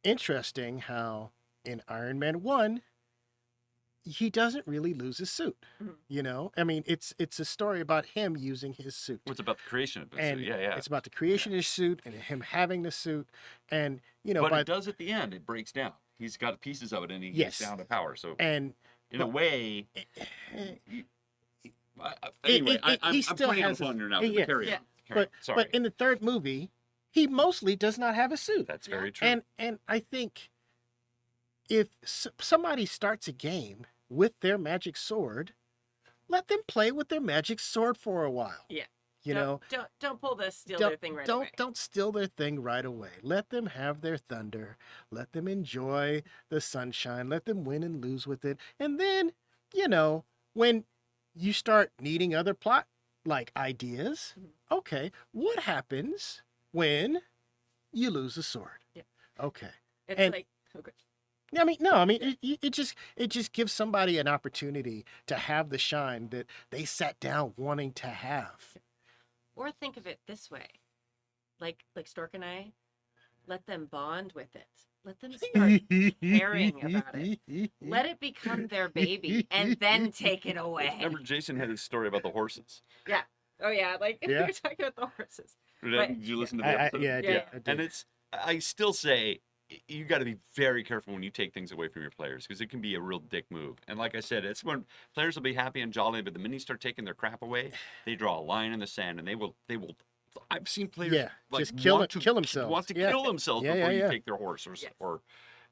interesting how in Iron Man 1, he doesn't really lose his suit. Mhm. You know? I mean, it's a story about him using his suit. it's about the creation of it. And So, yeah. it's about the creation of his suit and him having the suit. And, you know, But by, it does at the end. It breaks down. He's got pieces of it, and he Yes. gets down to power. So and in a way, he I'm still pointing out has a his- blunder now. yeah. Carry Yeah. on. Carry on. but Sorry. but in the third movie, he mostly does not have a suit. That's very true. And I think if somebody starts a game with their magic sword, let them play with their magic sword for a while. Yeah. You know, Don't pull the steal don't their thing right don't away. don't steal their thing right away. Let them have their thunder. Let them enjoy the sunshine. Let them win and lose with it. And then, you know, when you start needing other plot like ideas, Mhm. okay, what happens when you lose a sword? Yeah. Okay. It's and- like okay. I mean, no, I mean, it just gives somebody an opportunity to have the shine that they sat down wanting to have. Or think of it this way. Like Stork and I, let them bond with it. Let them start caring about it. Let it become their baby and then take it away. Remember, Jason had his story about the horses. Oh yeah, like Yeah. we were talking about the horses. Did you listen to the episode? Yeah, I did. Yeah. I did. And I still say you got to be very careful when you take things away from your players because it can be a real dick move. And like I said, it's when players will be happy and jolly, but the minute you start taking their crap away, they draw a line in the sand and they will. I've seen players Yeah, like, just kill want to themselves. Want to Yeah. kill themselves Yeah, before yeah, you yeah. take their horse Yes. or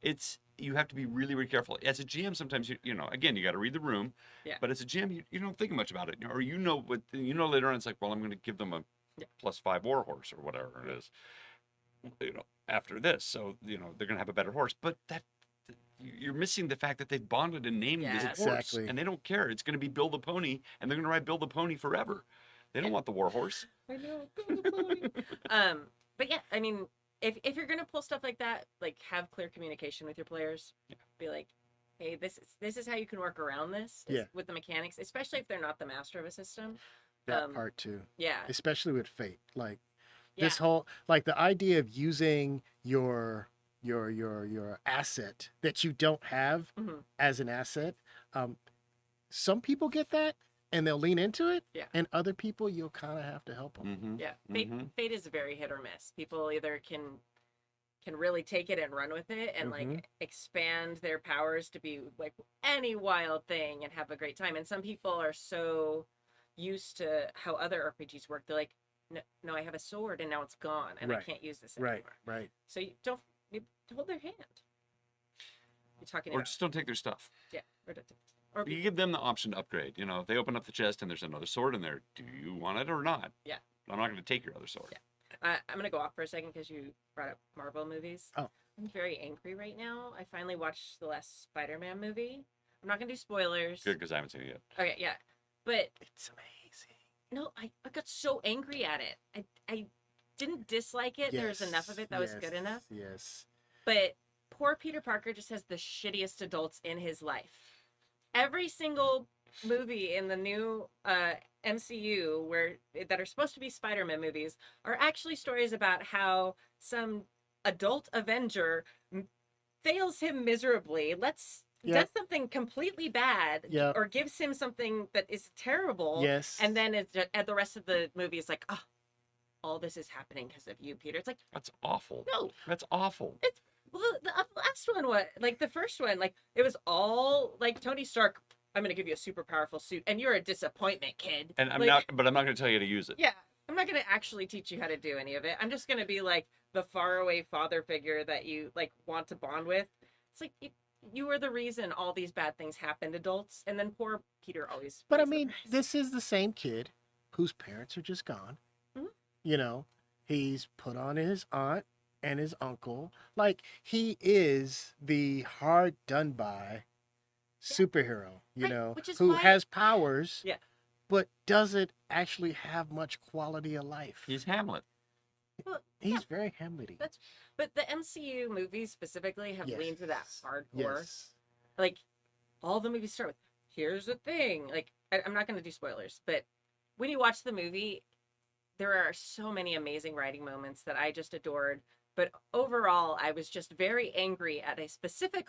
it's you have to be really, really careful. As a GM, sometimes you know, again, you got to read the room. Yeah. But as a GM, you don't think much about it, or later on, it's like, well, I'm going to give them a +5 war horse or whatever it is. You know, after this, so you know they're going to have a better horse. But you're missing the fact that they've bonded and named Yeah. this horse, Exactly. and they don't care. It's going to be Bill the Pony, and they're going to ride Bill the Pony forever. They don't want the war horse. I know. But yeah, I mean, if you're gonna pull stuff like that, like have clear communication with your players. Yeah. Be like, hey, this is how you can work around this Yeah. with the mechanics, especially if they're not the master of a system. That part too, Yeah. especially with fate. Like Yeah. this whole, like the idea of using your asset that you don't have Mhm. as an asset. Some people get that and they'll lean into it. Yeah. And other people, you'll kind of have to help them. Mm-hmm. Yeah, Mhm. fate is very hit or miss. People either can really take it and run with it and Mhm. like expand their powers to be like any wild thing and have a great time. And some people are so used to how other RPGs work. They're like, no, I have a sword and now it's gone and I Right. can't use this Right. anymore. Right. So you hold their hand. You're talking Or about just don't take their stuff. or You give them the option to upgrade. You know, if they open up the chest and there's another sword in there, do you want it or not? Yeah. I'm not going to take your other sword. Yeah. I'm gonna go off for a second because you brought up Marvel movies. Oh. I'm very angry right now. I finally watched the last Spider-Man movie. I'm not gonna do spoilers. Good, because I haven't seen it yet. Okay, yeah, but It's amazing. no, I got so angry at it. I didn't dislike it. There was enough of it that was good enough. Yes. But poor Peter Parker just has the shittiest adults in his life. Every single movie in the new MCU that are supposed to be Spider-Man movies are actually stories about how some adult Avenger fails him miserably, does something completely bad, Yeah. or gives him something that is terrible, Yes. and then at the rest of the movie is like, oh, all this is happening because of you, Peter. It's like, That's awful. no, That's awful. Well, the last one, what? Like the first one, like it was all like Tony Stark. I'm gonna give you a super powerful suit, and you're a disappointment, kid. And I'm Like, not going to tell you how to use it. Yeah, I'm not gonna actually teach you how to do any of it. I'm just gonna be like the faraway father figure that you like want to bond with. It's like you were the reason all these bad things happened, adults, and then poor Peter always. But I pays the mean, price. this is the same kid whose parents are just gone. Mhm. You know, he's put on his aunt and his uncle. Like, he is the hard done by superhero, Right, know, which is who why- has powers, Yeah. but doesn't actually have much quality of life. He's Hamlet. Well, He's very Hamlety. That's- But the MCU movies specifically have leaned to that Yes. hardcore. Yes. Like all the movies start with, "Here's the thing." Like I'm not going to do spoilers, but when you watch the movie, there are so many amazing writing moments that I just adored. But overall, I was just very angry at a specific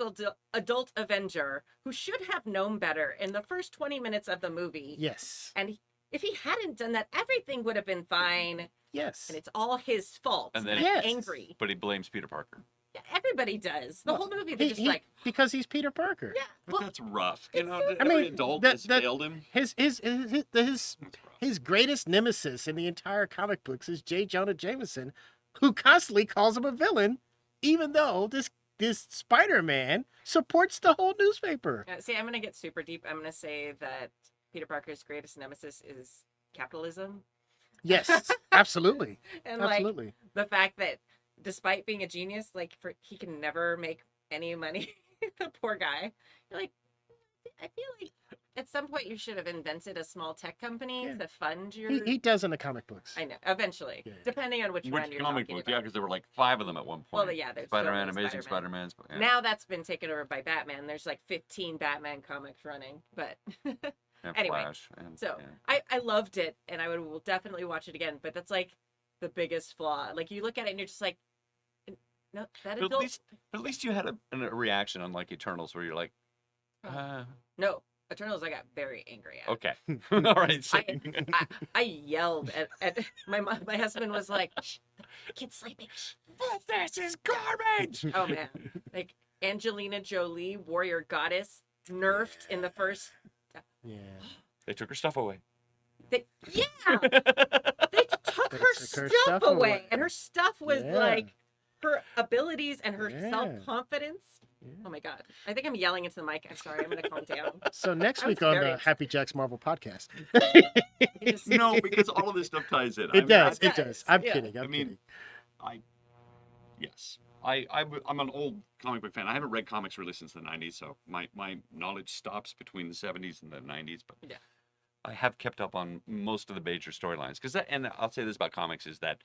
adult Avenger who should have known better in the first 20 minutes of the movie. Yes. And if he hadn't done that, everything would have been fine. Yes. And it's all his fault. And then- I'm Yes. angry. But he blames Peter Parker. Yeah, everybody does. The Well, whole movie, they're just like, because he's Peter Parker. yeah. But Well, that's rough. You it's know, still- I every mean, adult that- has that- failed him. His That's rough. his greatest nemesis in the entire comic books is J. Jonah Jameson, who constantly calls him a villain, even though this Spider-Man supports the whole newspaper. see, I'm going to get super deep. I'm going to say that Peter Parker's greatest nemesis is capitalism. Yes, absolutely, And absolutely. like the fact that despite being a genius, like he can never make any money. The poor guy. You're like, I feel like at some point you should have invented a small tech company Yeah. to fund your. He does in the comic books. I know. Eventually, Yeah. depending on which Which one you're comic talking book? Yeah, about. because there were like 5 of them at one point. Well, yeah, there's still Spider-Man, only Amazing Spider-Man. Spider-Man's. Yeah. Now that's been taken over by Batman. There's like 15 Batman comics running, but And anyway, Flash. And, so yeah. I loved it, and I will definitely watch it again. But that's like the biggest flaw. Like you look at it and you're just like, no, that But adult. at least you had a reaction unlike Eternals where you're like, No, Eternals. I got very angry at. okay. All right. So, I yelled at my husband was like, "Shh, the kid's sleeping." this is garbage. Oh man, like Angelina Jolie, warrior goddess, nerfed in the first. Yeah. They took her stuff away. They took her stuff away, and her stuff was Yeah. like her abilities and her Yeah. self-confidence. Yeah. Oh my god, I think I'm yelling into the mic. I'm sorry, I'm gonna calm down. So next I was week on very the upset. Happy Jack's Marvel podcast. It just- No, because all of this stuff ties in. It does. it It does, does. I'm yeah. kidding. I'm I mean, kidding. Yes. I'm an old comic book fan. I haven't read comics really since the 90s, so my knowledge stops between the 70s and the 90s. But Yeah. I have kept up on most of the major storylines. Because and I'll say this about comics is that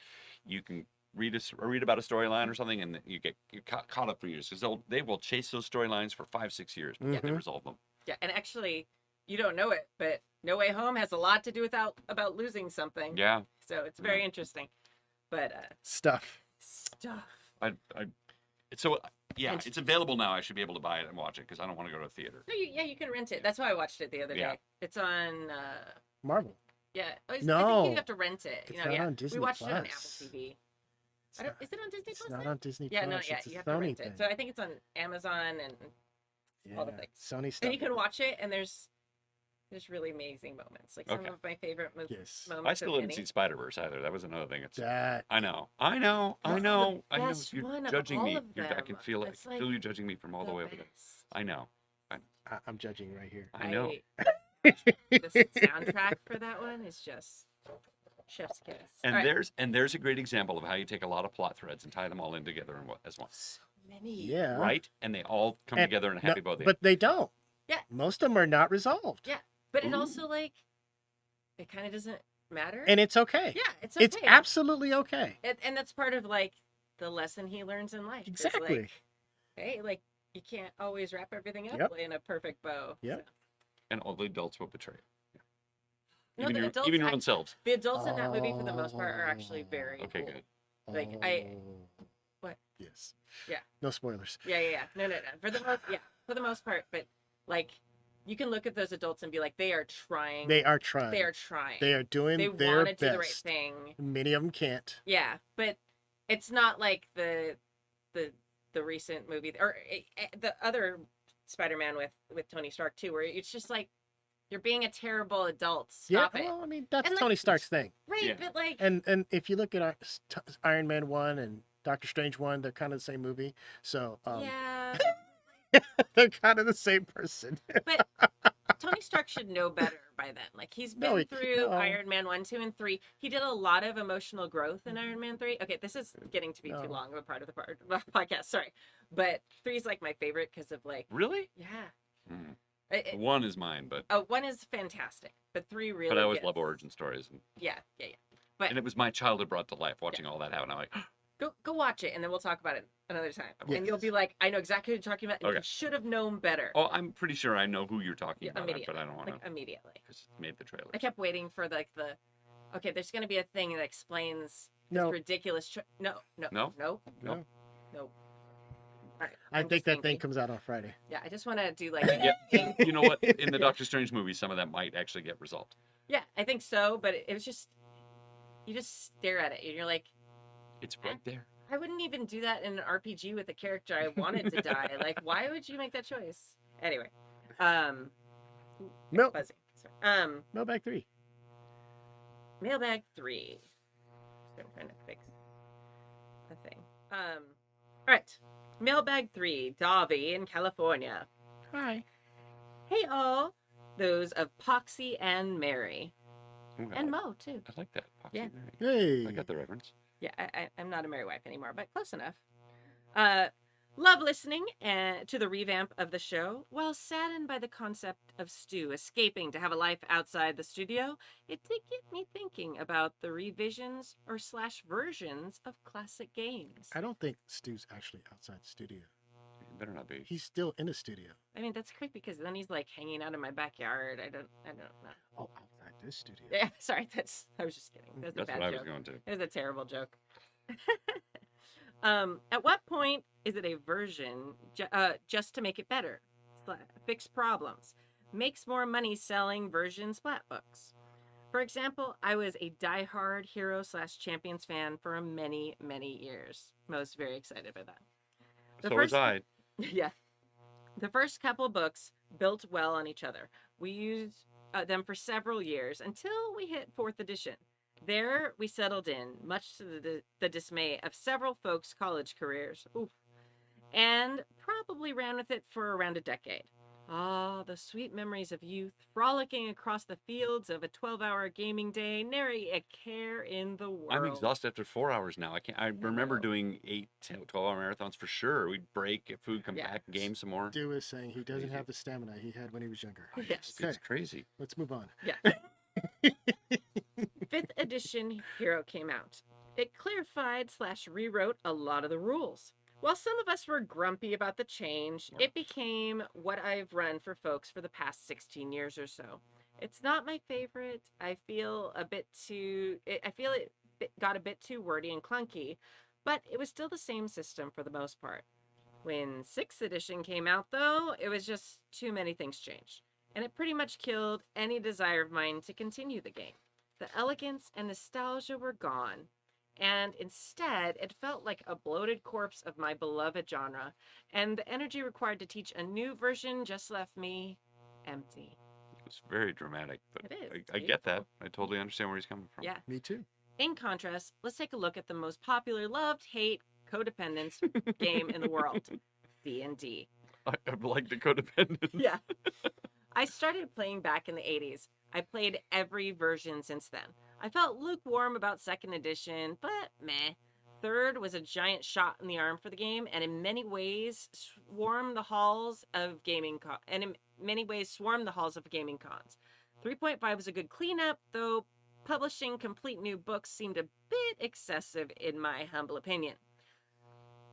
you can read about a storyline or something, and you're caught up for years because they will chase those storylines for 5-6 years before they Mhm. resolve them. Yeah, and actually, you don't know it, but No Way Home has a lot to do about losing something. Yeah. So it's very interesting. But Stuff. stuff. So yeah, And- it's available now. I should be able to buy it and watch it because I don't want to go to a theater. No, you can rent it. That's why I watched it the other Yeah. day. It's on. Marvel. Yeah. I think No. you have to rent it. It's You know, not yeah. on Disney we watched it on Apple Plus. TV. It's I don't, not, is it on Disney it's Plus? not now? on Disney Yeah, Plus. no, yeah, It's a you have to Sony rent thing. it. So I think it's on Amazon and all the Yeah, things. Sony stuff. and you can watch it, and there's really amazing moments. Like some Okay. of my favorite Yes. moments. I still of haven't any. seen Spider-Verse either. That was another thing. That. I know. The best You're one of judging all me. of I can them. feel it. It's like Feel you judging me from all the way over there. best. I know. I'm judging right here. I know. The soundtrack for that one is just chef's kiss. And All right. there's a great example of how you take a lot of plot threads and tie them all in together as one, Many. Yeah. right? And they all come And- together in a no, happy bow. but they don't. Yeah. Most of them are not resolved. Yeah, but it Ooh. also like it kind of doesn't matter. And it's okay. yeah, it's okay. It's absolutely okay. And that's part of like the lesson he learns in life. is, Exactly. Like, hey, like you can't always wrap everything up Yep. in a perfect bow. Yep. And all the adults will betray you. No, Even the your, adults even your own act- selves. The adults in that movie, for the most part, are actually very Okay, cool. good. Like, What? Yes. Yeah. No spoilers. Yeah. No. For the most part, but like you can look at those adults and be like, they are trying. They are trying. They are trying. They are doing They their want to best. do the right thing. Many of them can't. Yeah, but it's not like the the recent movie or the other Spider-Man with Tony Stark too, where it's just like you're being a terrible adult. Yeah, Stop it. well, I mean, that's And, like, Tony Stark's thing. Right, Yeah. but like And if you look at Iron Man 1 and Doctor Strange 1, they're kind of the same movie. So yeah, they're kind of the same person. but Tony Stark should know better by then. Like he's been No, he- through no. Iron Man 1, 2, and 3. He did a lot of emotional growth in Iron Man 3. Okay, this is getting to be No. too long of a part of the podcast. Sorry, but 3 is like my favorite because of like Really? yeah. Mm. It- 1 is mine, but 1 is fantastic, but 3 really. but I always gets- love origin stories, Yeah. But and it was my childhood brought to life watching all that happen. I'm like, go watch it, and then we'll talk about it another time. Yes. And you'll be like, I know exactly what you're talking about. And Okay. You should have known better. oh, I'm pretty sure I know who you're talking Yeah, about, immediately. but I don't want to Like immediately. because it's made the trailer. I kept waiting for like the. Okay, there's gonna be a thing that explains No. this ridiculous. No. No? No. No. All right. I I'm think just that angry. thing comes out on Friday. Yeah, I just want to do like. Yeah, you know what? In the Doctor Strange movie, some of that might actually get resolved. Yeah, I think so, but it was just. You just stare at it and you're like, It's right there. I wouldn't even do that in an RPG with a character I wanted to die. Like, why would you make that choice? Anyway, Milk, buzzing. Sorry. Mailbag 3. Mailbag 3. So I'm trying to fix the thing. All right. Mailbag 3. Davi in California. Hi. Hey all, those of Poxy and Mary. Ooh, I And like- Mo too. I like that. Poxy Yeah. Mary. Hey. I got the reference. Yeah, I'm not a Mary wife anymore, but close enough. Love listening to the revamp of the show. While saddened by the concept of Stu escaping to have a life outside the studio, it did get me thinking about the revisions or / versions of classic games. I don't think Stu's actually outside the studio. It better not be. He's still in the studio. I mean, that's creepy because then he's like hanging out in my backyard. I don't know. Oh, outside this studio. Yeah, sorry. I was just kidding. That's a That's bad what I joke. was going to. It was a terrible joke. At what point is it a version just to make it better? Fix problems. Makes more money selling version splat books. For example, I was a diehard hero / champions fan for many, many years. I was very excited by that. The So first- was I. Yeah. The first couple books built well on each other. We used them for several years until we hit 4th edition. There we settled in, much to the dismay of several folks' college careers. Oof. And probably ran with it for around a decade. Ah, the sweet memories of youth, frolicking across the fields of a 12-hour gaming day, nary a care in the world. I'm exhausted after 4 hours now. I remember doing 8, 12-hour marathons for sure. We'd break, get food, come Yeah. back, game some more. Stu is saying he doesn't Crazy. have the stamina he had when he was younger. Yes. Okay, It's crazy. let's move on. Yeah. 5th edition Hero came out. It clarified / rewrote a lot of the rules. While some of us were grumpy about the change, it became what I've run for folks for the past 16 years or so. It's not my favorite. I feel it got a bit too wordy and clunky, but it was still the same system for the most part. When 6th edition came out, though, it was just too many things changed, and it pretty much killed any desire of mine to continue the game. The elegance and nostalgia were gone, and instead it felt like a bloated corpse of my beloved genre, and the energy required to teach a new version just left me empty. It's very dramatic, but It is. It's I get that. beautiful. I totally understand where he's coming from. Yeah. Me too. In contrast, let's take a look at the most popular loved, hate, codependence game in the world, D&D. I like the codependence. Yeah. I started playing back in the 80s. I played every version since then. I felt lukewarm about 2nd edition, but meh. 3rd was a giant shot in the arm for the game, and in many ways swarmed the halls of gaming cons. 3.5 was a good cleanup, though publishing complete new books seemed a bit excessive in my humble opinion.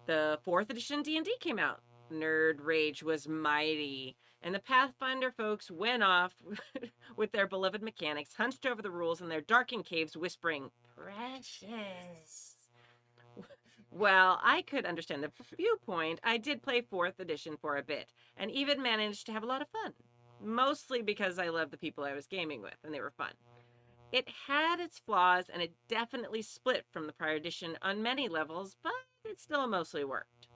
The 4th edition D&D came out. Nerd rage was mighty, and the Pathfinder folks went off with their beloved mechanics, hunched over the rules in their darkened caves, whispering, "Precious." Well, I could understand the viewpoint. I did play 4th edition for a bit, and even managed to have a lot of fun. Mostly because I loved the people I was gaming with, and they were fun. It had its flaws, and it definitely split from the prior edition on many levels, but it still mostly worked.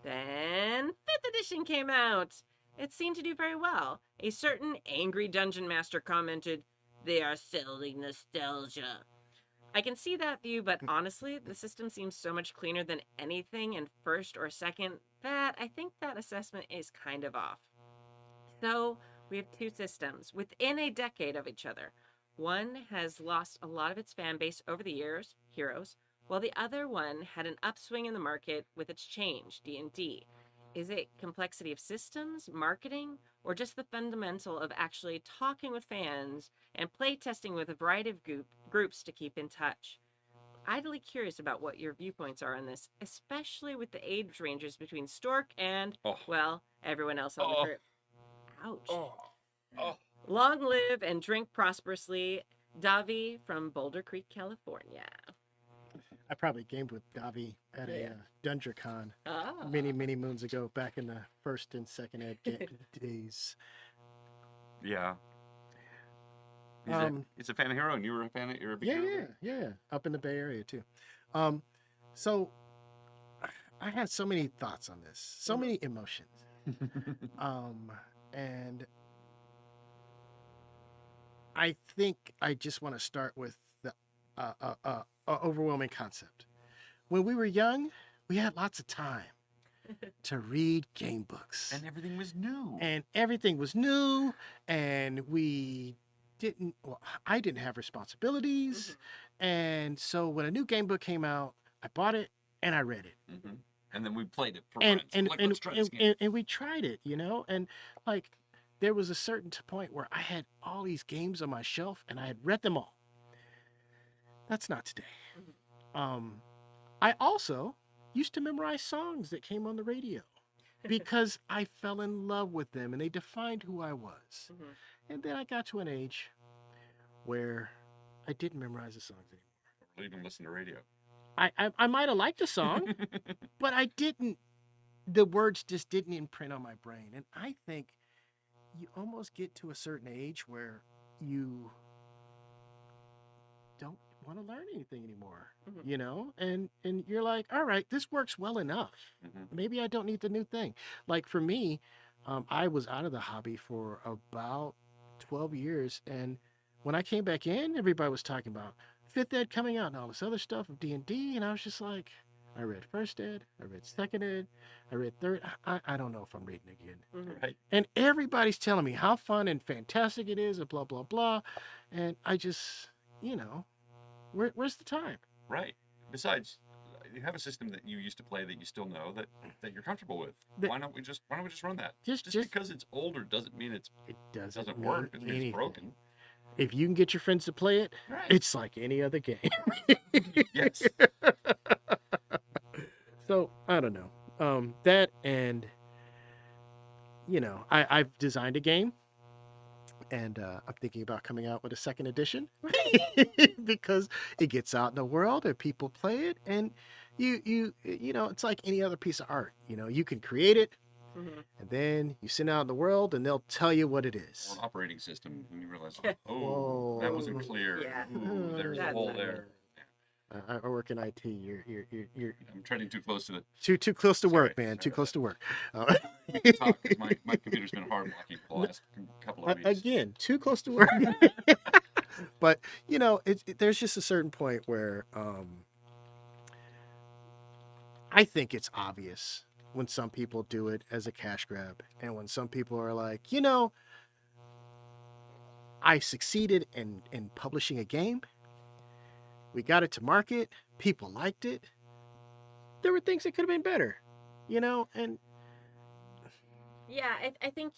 Then 5th edition came out. It seemed to do very well. A certain angry dungeon master commented, "They are selling nostalgia." I can see that view, but honestly, the system seems so much cleaner than anything in 1st or 2nd that I think that assessment is kind of off. So, we have two systems within a decade of each other. One has lost a lot of its fan base over the years, Heroes, while the other one had an upswing in the market with its change, D&D. Is it complexity of systems, marketing, or just the fundamental of actually talking with fans and play testing with a variety of groups to keep in touch? Idly curious about what your viewpoints are on this, especially with the age ranges between Stork and, Oh. well, everyone else on the Oh. group. Ouch. Oh. Oh. Long live and drink prosperously, Davi from Boulder Creek, California. I probably gamed with Davi at a Dungeoncon Ah. many moons ago, back in the 1st and 2nd ed days. Yeah. He's a fan of Hero, and you're a big Hero? Yeah. Up in the Bay Area too. So I had so many thoughts on this, so many emotions. And I think I just want to start with the overwhelming concept. When we were young, we had lots of time to read game books. And everything was new. And we didn't, well, I didn't have responsibilities. And so when a new game book came out, I bought it and I read it. Mm-hmm. And then we played it for And friends. Let's try this game. and we tried it, you know, and like there was a certain point where I had all these games on my shelf and I had read them all. That's not today. I also used to memorize songs that came on the radio because I fell in love with them and they defined who I was. And then I got to an age where I didn't memorize the songs anymore. Or even listen to radio. I might have liked the song, but I didn't. The words just didn't imprint on my brain. And I think you almost get to a certain age where you don't want to learn anything anymore, you know? And you're like, all right, this works well enough. Maybe I don't need the new thing. Like for me, I was out of the hobby for about 12 years. And when I came back in, everybody was talking about 5th ed coming out and all this other stuff of D&D. And I was just like, I read 1st ed, I read 2nd ed, I read 3rd. I don't know if I'm reading again. Right. And everybody's telling me how fun and fantastic it is and blah, blah, blah. And I just, you know, where's the time? Right. Besides, you have a system that you used to play that you still know that you're comfortable with. Why don't we just run that? Just because it's older doesn't mean it doesn't work. It means it's broken. If you can get your friends to play it, Right. it's like any other game. Yes. So I don't know. That and you know, I've designed a game, and I'm thinking about coming out with a 2nd edition because it gets out in the world and people play it, and you know, it's like any other piece of art. You know, you can create it. And then you send out in the world, and they'll tell you what it is. Or an operating system, and you realize, Whoa. that wasn't clear. Yeah. Ooh, there's a That's hole not there. I work in IT. You're I'm treading too close to the. too close to work, Sorry, man. sorry Too close to work. We can talk 'cause my computer's been hard blocking for the last couple of weeks. Again, too close to work. But you know, there's just a certain point where I think it's obvious when some people do it as a cash grab, and when some people are like, you know, I succeeded in publishing a game. We got it to market. People liked it. There were things that could have been better, you know, and Yeah, I think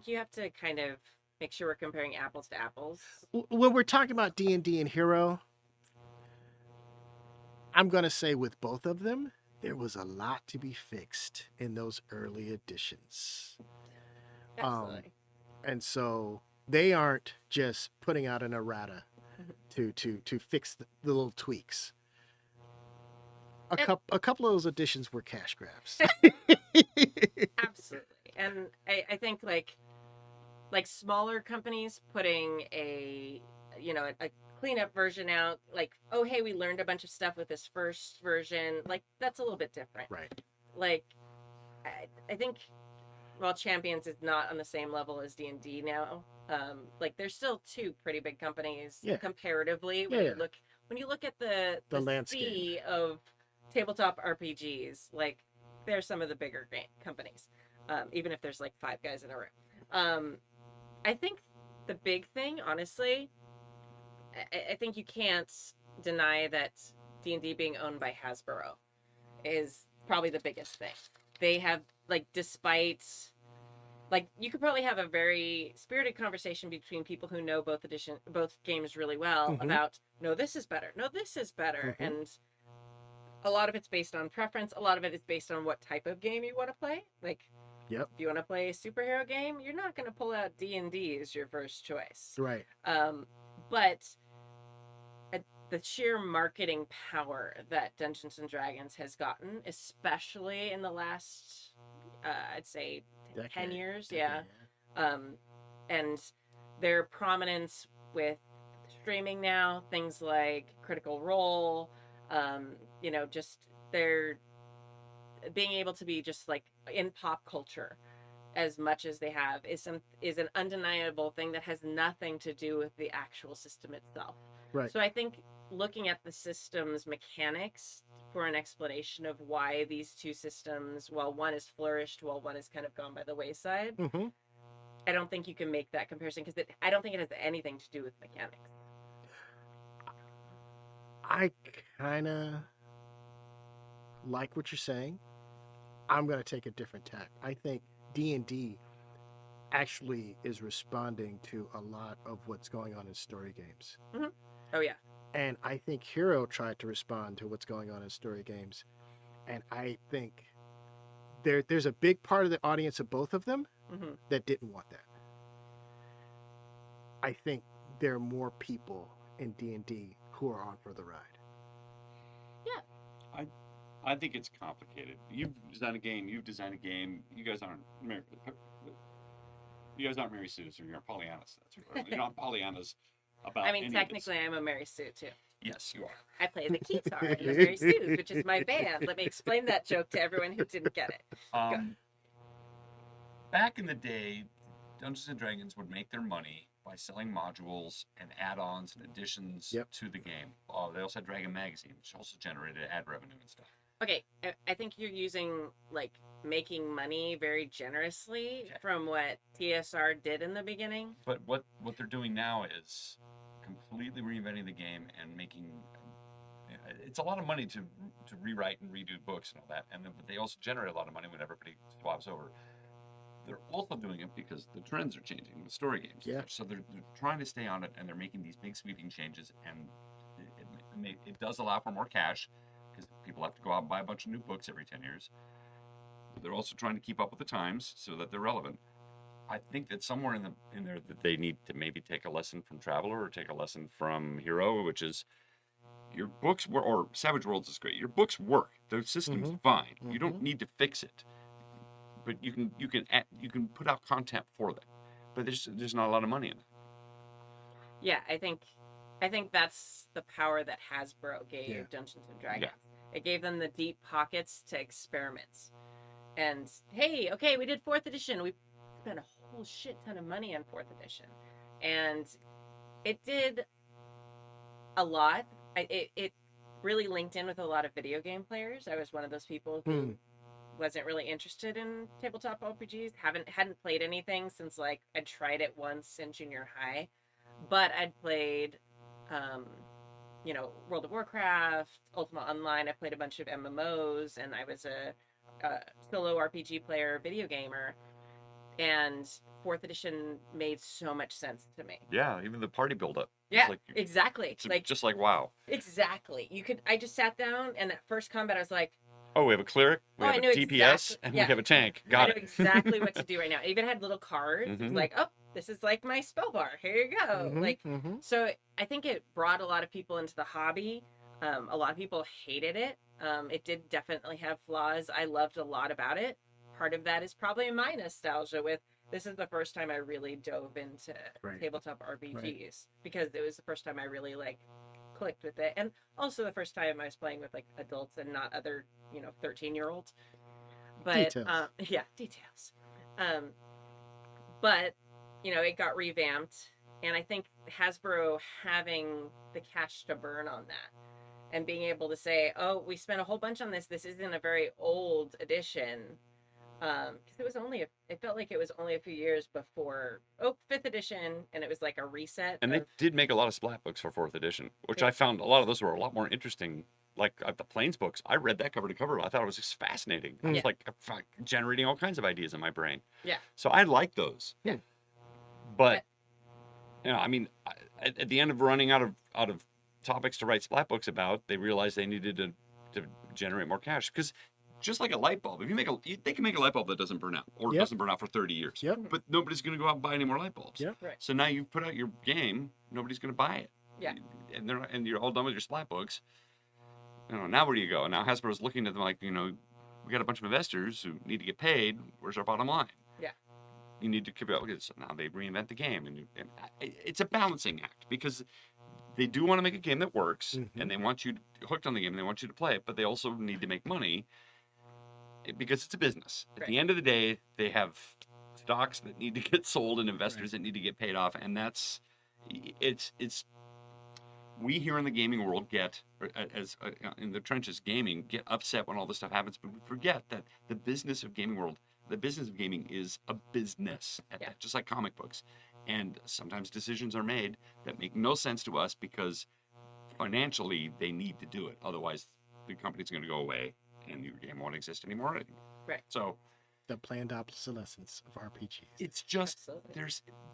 you have to kind of make sure we're comparing apples to apples. when we're talking about D&D and Hero, I'm going to say with both of them, there was a lot to be fixed in those early editions. Absolutely. And so they aren't just putting out an errata to fix the little tweaks. A couple of those editions were cash grabs. Absolutely. And I think like smaller companies putting a cleanup version out, like, oh hey, we learned a bunch of stuff with this first version, like that's a little bit different. Right. Like I think while Champions is not on the same level as D&D now, like there's still two pretty big companies Yeah. comparatively Yeah, yeah. when you look at the landscape. sea of tabletop RPGs, like they're some of the bigger companies, even if there's like 5 guys in a room. I think the big thing, honestly, I think you can't deny that D&D being owned by Hasbro is probably the biggest thing. They have, like, despite, like, you could probably have a very spirited conversation between people who know both games really well Mhm. about, no, this is better, no, this is better, Mhm. and a lot of it's based on preference. A lot of it is based on what type of game you want to play. Like, Yep. if you want to play a superhero game, you're not going to pull out D&D as your first choice. Right. But the sheer marketing power that Dungeons and Dragons has gotten, especially in the last, I'd say, 10 years, yeah. And their prominence with streaming now, things like Critical Role, just their being able to be just like in pop culture as much as they have is an undeniable thing that has nothing to do with the actual system itself. Right. So I think looking at the system's mechanics for an explanation of why these two systems, while one has flourished, while one has kind of gone by the wayside, Mm-hmm. I don't think you can make that comparison because I don't think it has anything to do with mechanics. I kind of like what you're saying. I'm going to take a different tack. I think D&D actually is responding to a lot of what's going on in story games. Mm-hmm. Oh, yeah. And I think Hero tried to respond to what's going on in story games. And I think there's a big part of the audience of both of them Mm-hmm. that didn't want that. I think there are more people in D&D who are on for the ride. I think it's complicated. You've designed a game. You guys aren't Mary Sue's or you're Pollyannas. That's what you're not Pollyannas about. I mean, any of this. technically, I'm a Mary Sue, too. Yes, you are. I play the guitar in the Mary Sue's, which is my band. Let me explain that joke to everyone who didn't get it. Back in the day, Dungeons and Dragons would make their money by selling modules and add-ons and additions Yep. to the game. They also had Dragon Magazine, which also generated ad revenue and stuff. Okay, I think you're using, like, making money very generously from what TSR did in the beginning. But what they're doing now is completely reinventing the game and making it's a lot of money to rewrite and redo books and all that, and then, but they also generate a lot of money when everybody swaps over. They're also doing it because the trends are changing with story games. Yeah. So they're trying to stay on it, and they're making these big sweeping changes, and it does allow for more cash because people have to go out and buy a bunch of new books every 10 years. But they're also trying to keep up with the times so that they're relevant. I think that somewhere in there that they need to maybe take a lesson from Traveler or take a lesson from Hero, which is your books or Savage Worlds is great. Your books work. The system's fine. You don't need to fix it. But you can put out content for them. But there's not a lot of money in it. Yeah, I think that's the power that Hasbro gave Dungeons and Dragons. Yeah. It gave them the deep pockets to experiments. And hey, okay, we did 4th edition. We spent a whole shit ton of money on 4th edition. And it did a lot. It really linked in with a lot of video game players. I was one of those people who wasn't really interested in tabletop RPGs. Hadn't played anything since, like, I tried it once in junior high. But I'd played, World of Warcraft, Ultima Online. I played a bunch of MMOs, and I was a solo RPG player, video gamer. And 4th edition made so much sense to me. Yeah, even the party build-up. Yeah, exactly. It's just like WoW. Exactly. I just sat down, and that first combat, I was like, oh, we have a cleric, we have a DPS, and we have a tank. Got it. I know exactly what to do right now. I even had little cards. It was like, oh, this is like my spell bar. Here you go. So I think it brought a lot of people into the hobby. A lot of people hated it. It did definitely have flaws. I loved a lot about it. Part of that is probably my nostalgia with this is the first time I really dove into tabletop RPGs because it was the first time I really clicked with it, and also the first time I was playing with adults and not other 13-year-olds. But Details. yeah, details. Um, but it got revamped, and I think Hasbro having the cash to burn on that and being able to say, oh, we spent a whole bunch on this. This isn't a very old edition. Because it felt like it was only a few years before fifth edition, and it was like a reset. And they did make a lot of splat books for 4th edition, which I found a lot of those were a lot more interesting. Like the Planes books, I read that cover to cover. I thought it was just fascinating. I was like generating all kinds of ideas in my brain. Yeah. So I like those. Yeah. But I mean, at the end of running out of topics to write splat books about, they realized they needed to generate more cash, because just like a light bulb, if they can make a light bulb that doesn't burn out, or doesn't burn out for 30 years. Yep. But nobody's going to go out and buy any more light bulbs. Yep. Right. So now you've put out your game, nobody's going to buy it. Yeah. And you're all done with your splat books. Now where do you go? And now Hasbro's looking at them like, we got a bunch of investors who need to get paid. Where's our bottom line? Yeah. You need to keep it. Okay, so now they reinvent the game, and it's a balancing act, because they do want to make a game that works, and they want you hooked on the game, and they want you to play it, but they also need to make money, because it's a business. At the end of the day, they have stocks that need to get sold and investors that need to get paid off, and we here in the gaming world in the trenches gaming, get upset when all this stuff happens, but we forget that the business of gaming is a business, just like comic books. And sometimes decisions are made that make no sense to us, because financially they need to do it. Otherwise, the company's going to go away and your game won't exist anymore. Right. So The planned obsolescence of RPGs. it's just,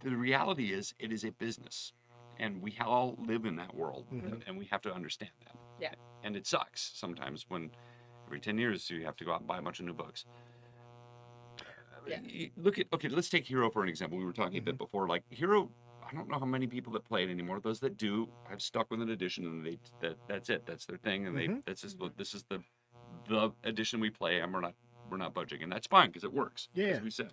the reality is, it is a business. And we all live in that world, and we have to understand that. Yeah. And it sucks sometimes when every 10 years you have to go out and buy a bunch of new books. Yeah. Let's take Hero for an example. We were talking a bit before, like Hero, I don't know how many people that play it anymore. Those that do have stuck with an edition, and that's it. That's their thing, and this is the edition we play, and we're not budging, and that's fine, because it works. Yeah. As we said.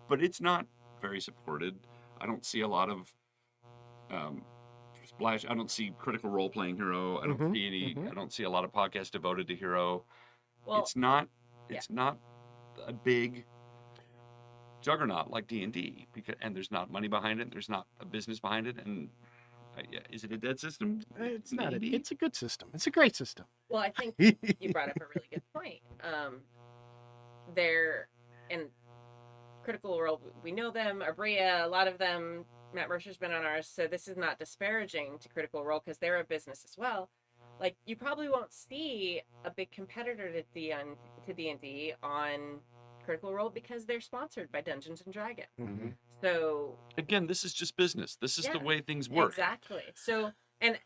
But it's not very supported. I don't see a lot of splash. I don't see Critical Role playing Hero. I don't see any. I don't see a lot of podcasts devoted to Hero. Well, It's not a big juggernaut like D&D, and there's not money behind it. There's not a business behind it. And is it a dead system? It's not. Maybe. It's a good system. It's a great system. well, I think you brought up a really good point. They're in Critical Role. We know them. Abria, a lot of them. Matt Mercer's been on ours, so this is not disparaging to Critical Role, because they're a business as well. Like, you probably won't see a big competitor to D&D on Critical Role, because they're sponsored by Dungeons and Dragons. So Again, this is just business. This is the way things work. exactly. So, and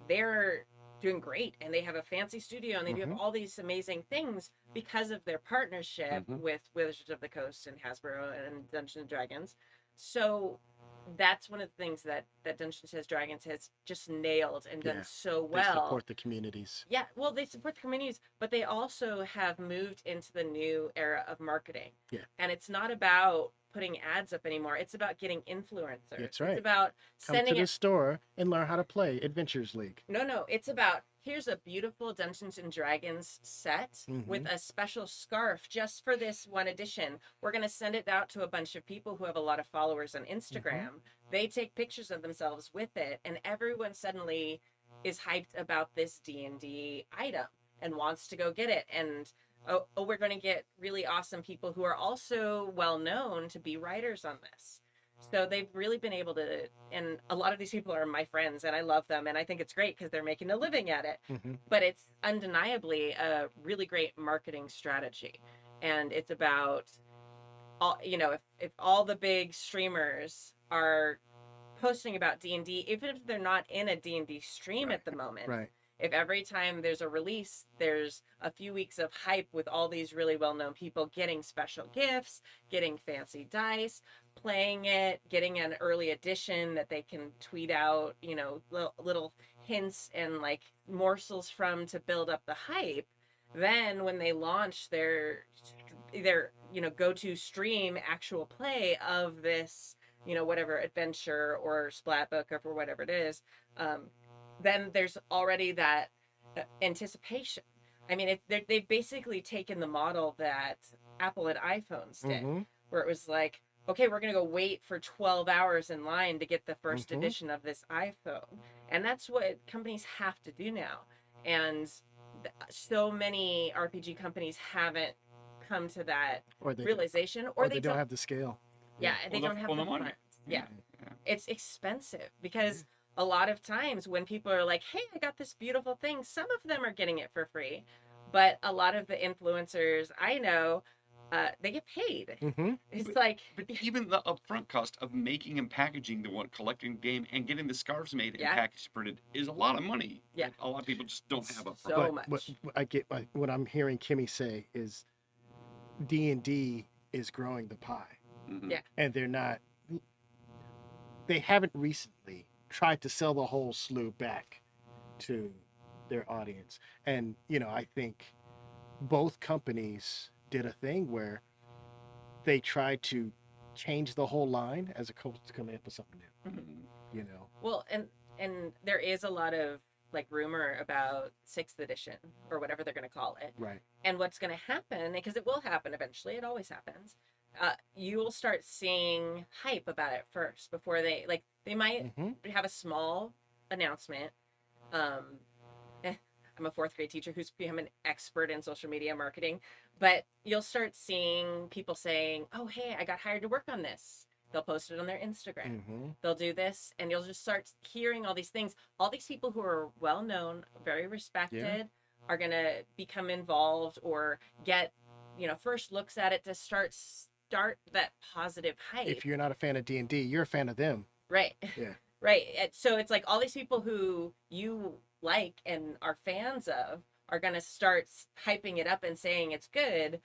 they're doing great, and they have a fancy studio, and they do have all these amazing things because of their partnership with Wizards of the Coast and Hasbro and Dungeons and Dragons. So that's one of the things that Dungeons and Dragons has just nailed and done so well. They support the communities. Yeah, well, they support the communities, but they also have moved into the new era of marketing. Yeah. And it's not about putting ads up anymore. It's about getting influencers. That's right. It's about Come sending to the store and learn how to play Adventures League. No, it's about, here's a beautiful Dungeons and Dragons set with a special scarf just for this one edition. We're going to send it out to a bunch of people who have a lot of followers on Instagram. They take pictures of themselves with it, and everyone suddenly is hyped about this D&D item and wants to go get it. And we're going to get really awesome people who are also well known to be writers on this. So they've really been able to, and a lot of these people are my friends, and I love them, and I think it's great because they're making a living at it. But it's undeniably a really great marketing strategy. And it's about, if all the big streamers are posting about D&D, even if they're not in a D&D stream at the moment, if every time there's a release, there's a few weeks of hype with all these really well-known people getting special gifts, getting fancy dice, playing it, getting an early edition that they can tweet out, little hints and like morsels from to build up the hype. Then when they launch their go-to stream actual play of this, whatever adventure or splat book or whatever it is, then there's already that anticipation. I mean, they've basically taken the model that Apple and iPhones did, Mhm. where it was like, okay, we're going to go wait for 12 hours in line to get the 1st Mhm. edition of this iPhone. And that's what companies have to do now. And so many RPG companies haven't come to that Or they realization, or they don't have the scale. yeah, they Well, don't have well, the the money. funds. Yeah. Yeah. It's expensive because a lot of times when people are like, hey, I got this beautiful thing, some of them are getting it for free. But a lot of the influencers I know, they get paid. Mm-hmm. It's like, But even the upfront cost of making and packaging the one collecting the game and getting the scarves made and Yeah. packaged printed is a lot of money. Yeah. that a lot of people just don't have up So front. much. What I'm hearing Kimmy say is D&D is growing the pie, Mhm. Yeah. and they haven't recently tried to sell the whole slew back to their audience. And I think both companies did a thing where they tried to change the whole line as opposed to coming up with something new. Mhm. Well, and there is a lot of like rumor about 6th edition or whatever they're going to call it. Right. And what's going to happen, because it will happen eventually, it always happens. You will start seeing hype about it first before they might Mm-hmm. have a small announcement. I'm a 4th grade teacher who's become an expert in social media marketing, but you'll start seeing people saying, "Oh, hey, I got hired to work on this." They'll post it on their Instagram. Mm-hmm. They'll do this, and you'll just start hearing all these things. All these people who are well known, very respected, are gonna become involved or get, first looks at it to start that positive hype. If you're not a fan of D&D, you're a fan of them. Right. Yeah. Right. So it's like all these people who you like and are fans of are going to start hyping it up and saying it's good.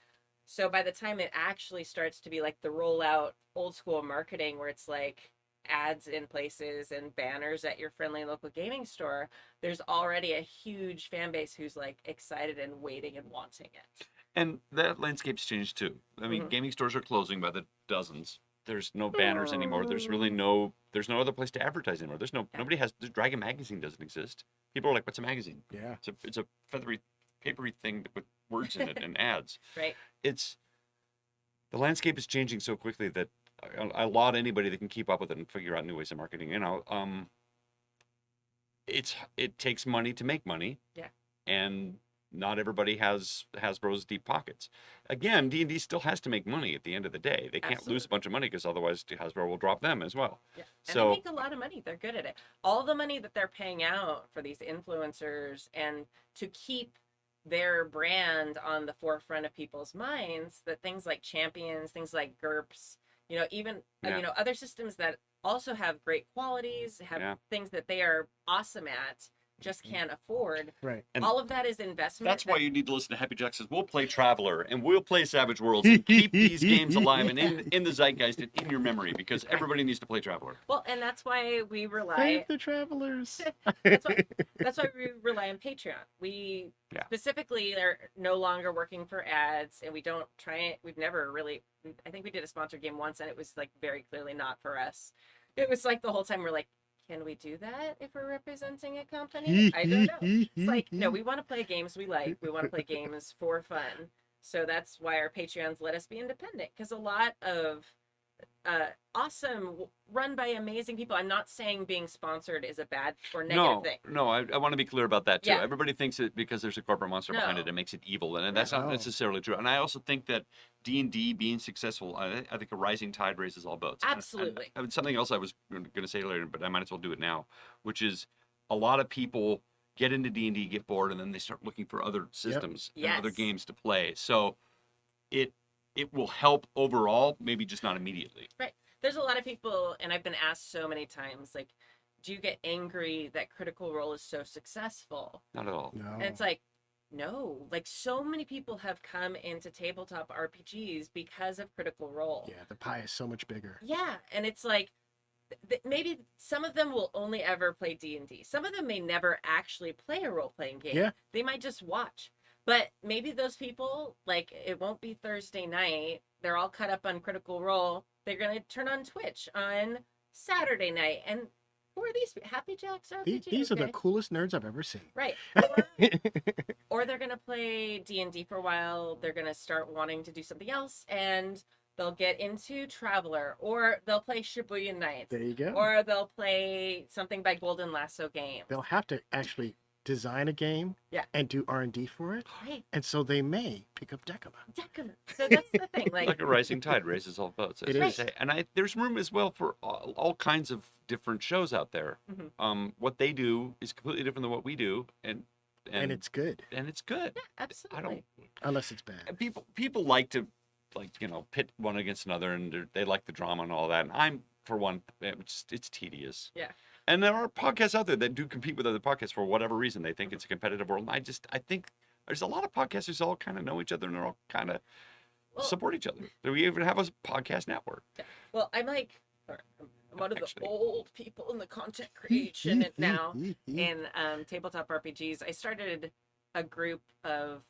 So by the time it actually starts to be like the rollout old school marketing where it's like ads in places and banners at your friendly local gaming store, there's already a huge fan base who's like excited and waiting and wanting it. And that landscape's changed too. I mean, Mhm. gaming stores are closing by the dozens. There's no banners anymore. There's no other place to advertise anymore. Nobody has, Dragon Magazine doesn't exist. People are like, what's a magazine? Yeah. It's a feathery, papery thing with words in it and ads. Right. The landscape is changing so quickly that I laud anybody that can keep up with it and figure out new ways of marketing. It takes money to make money. Yeah. And not everybody has Hasbro's deep pockets. Again, D&D still has to make money at the end of the day. They can't lose a bunch of money because otherwise Hasbro will drop them as well. Yeah. And So they make a lot of money. They're good at it. All the money that they're paying out for these influencers and to keep their brand on the forefront of people's minds, that things like Champions, things like GURPS, even Yeah. other systems that also have great qualities, have Yeah. things that they are awesome at, just can't afford. Right. And all of that is investment. that's why you need to listen to Happy Jack says, we'll play Traveler and we'll play Savage Worlds and keep these games alive and in the zeitgeist and in your memory because everybody needs to play Traveler. Well, and that's why we rely. Save the travelers. That's why we rely on Patreon. We Yeah. specifically are no longer working for ads, and we don't try it. We've never really. I think we did a sponsored game once, and it was like very clearly not for us. It was like the whole time we're like, can we do that if we're representing a company? I don't know. It's like, no, we want to play games we like. We want to play games for fun. So that's why our Patreons let us be independent, because a lot of awesome, run by amazing people. I'm not saying being sponsored is a bad or negative thing. No, I want to be clear about that too. Yeah. Everybody thinks that because there's a corporate monster behind it, No. it makes it evil, and that's not No. necessarily true. And I also think that D&D being successful, I think a rising tide raises all boats. Absolutely. And something else I was going to say later, but I might as well do it now, which is a lot of people get into D&D, get bored, and then they start looking for other systems and other Yes. games to play. So it will help overall, maybe just not immediately. There's a lot of people, and I've been asked so many times, like, do you get angry that Critical Role is so successful? Not at all. No. And it's like, no, like so many people have come into tabletop RPGs because of Critical Role. Yeah, the pie is so much bigger. Yeah, and it's like maybe some of them will only ever play D&D. Some of them may never actually play a role-playing game. Yeah. They might just watch. But maybe those people, like, it won't be Thursday night. They're all cut up on Critical Role. They're going to turn on Twitch on Saturday night. And who are these? Happy Jacks RPG. These are the okay. coolest nerds I've ever seen. Right. Or they're gonna play D&D for a while. They're gonna start wanting to do something else, and they'll get into Traveler, or they'll play Shibuya Nights, There you go. or they'll play something by Golden Lasso Games. They'll have to actually design a game Yeah. and do R&D for it. Right. And so they may pick up Decima. So that's the thing. Like a rising tide raises all boats, as It they is. say. And there's room as well for all kinds of different shows out there. Mhm. What they do is completely different than what we do, and it's good. and it's good. Yeah, absolutely. Unless it's bad. People like to pit one against another, and they like the drama and all that. And I'm, for one, it's tedious. Yeah. And there are podcasts out there that do compete with other podcasts for whatever reason. They think it's a competitive world. And I think there's a lot of podcasters all kind of know each other and they're all kind of Well- support each other. We even have a podcast network. Well, I'm one of Actually. the old people in the content creation now in tabletop RPGs. I started a group of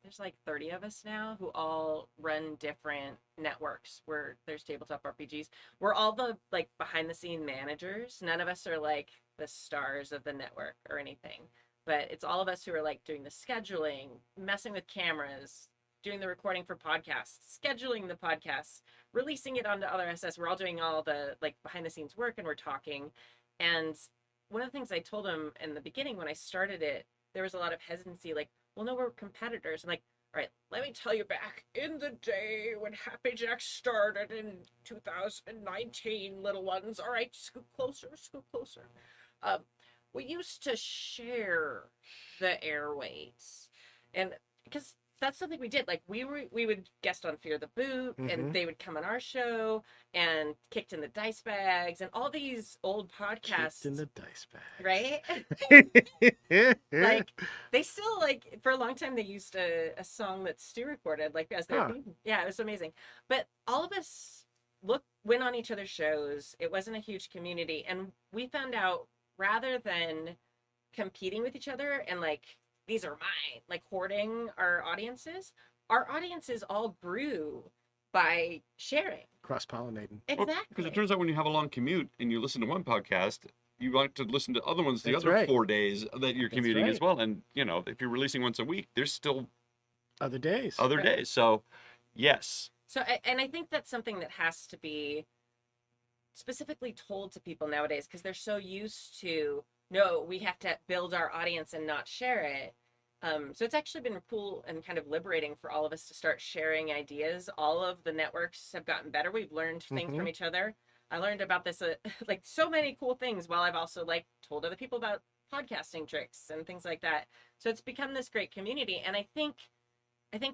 there's like 30 of us now who all run different networks where there's tabletop RPGs. We're all the like behind the scene managers. None of us are like the stars of the network or anything. But it's all of us who are like doing the scheduling, messing with cameras, doing the recording for podcasts, scheduling the podcasts, releasing it onto other SS. We're all doing all the like behind the scenes work, and we're talking. And one of the things I told him in the beginning when I started it, there was a lot of hesitancy, like, well, no, we're competitors. I'm like, all right, let me tell you back in the day when Happy Jack started in 2019, little ones. All right, scoot closer, scoot closer. We used to share the airways, and because that's something we did. Like we would guest on Fear the Boot, Mhm. and they would come on our show and Kicked in the Dice Bags and all these old podcasts. Kicked in the dice bag. Right? Like they still like for a long time they used a song that Stu recorded like as their Huh. theme. Yeah, it was amazing. But all of us went on each other's shows. It wasn't a huge community, and we found out rather than competing with each other and like these are mine, like hoarding our audiences all grew by sharing. Cross-pollinating. Exactly. Because it turns out when you have a long commute and you listen to one podcast, you like to listen to other ones the That's other right. 4 days that you're That's commuting as right. well. And, if you're releasing once a week, there's still Other days. other Right. days. So, yes. So, and I think that's something that has to be specifically told to people nowadays because they're so used to, no, we have to build our audience and not share it. So it's actually been cool and kind of liberating for all of us to start sharing ideas. All of the networks have gotten better. We've learned things from each other. I learned about this, like so many cool things while I've also like told other people about podcasting tricks and things like that. So it's become this great community. And I think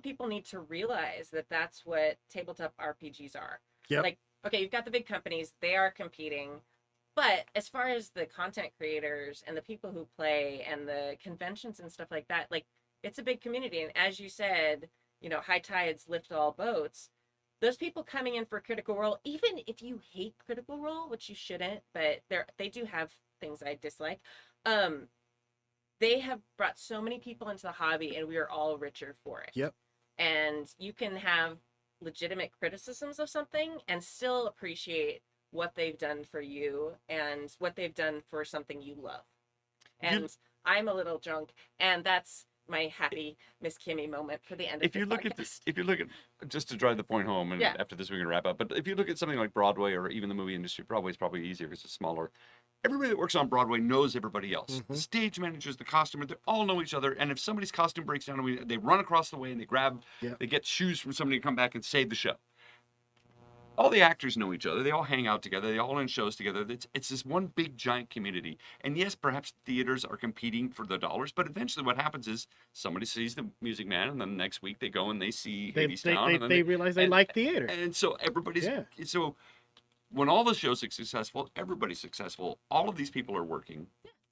people need to realize that that's what tabletop RPGs are. Yep. Like, okay, you've got the big companies, they are competing. But as far as the content creators and the people who play and the conventions and stuff like that, like it's a big community. And as you said, high tides lift all boats. Those people coming in for Critical Role, even if you hate Critical Role, which you shouldn't, but they do have things I dislike. They have brought so many people into the hobby, and we are all richer for it. Yep. And you can have legitimate criticisms of something and still appreciate what they've done for you and what they've done for something you love. And I'm a little drunk, and that's my happy Miss Kimmy moment for the end of If you this look at podcast. this, if you look at, just to drive the point home, and Yeah. after this we're going to wrap up, but if you look at something like Broadway or even the movie industry, Broadway's probably easier because it's smaller. Everybody that works on Broadway knows everybody else. The stage managers, the costumer, they all know each other. And if somebody's costume breaks down, they run across the way and they get shoes from somebody to come back and save the show. All the actors know each other. They all hang out together. They all in shows together. It's this one big giant community. And yes, perhaps theaters are competing for the dollars, but eventually what happens is somebody sees the Music Man, and then next week they go and they see Hadestown. And then They realize they like theater. and so everybody's Yeah. so when all the shows are successful, everybody's successful. All of these people are working.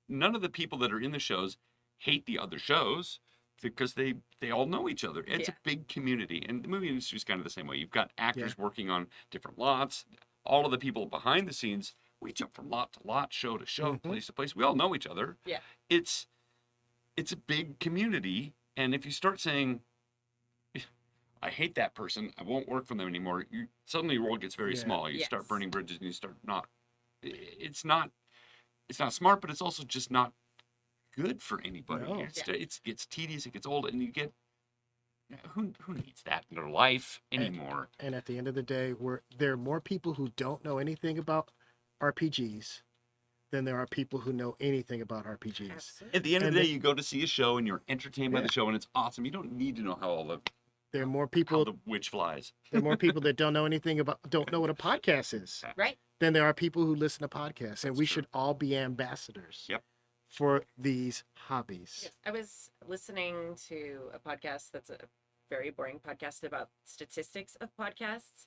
None of the people that are in the shows hate the other shows because they all know each other. It's a big community, and the movie industry is kind of the same way. You've got actors working on different lots. All of the people behind the scenes, we jump from lot to lot, show to show, place to place. We all know each other. Yeah. It's a big community, and if you start saying, I hate that person, I won't work for them anymore, suddenly your world gets very small. You start burning bridges and you start not. It's not it's not smart, but it's also just not good for anybody. No. It gets tedious, it gets old, and you get who needs that in their life anymore? And at the end of the day, there are more people who don't know anything about RPGs than there are people who know anything about RPGs. Absolutely. At the end of And the day, you go to see a show and you're entertained by Yeah. the show, and it's awesome. You don't need to know how There are more how people. the witch flies. There are more people that don't know what a podcast is Right. than there are people who listen to podcasts, and That's we true. should all be ambassadors. Yep. For these hobbies. Yes, I was listening to a podcast that's a very boring podcast about statistics of podcasts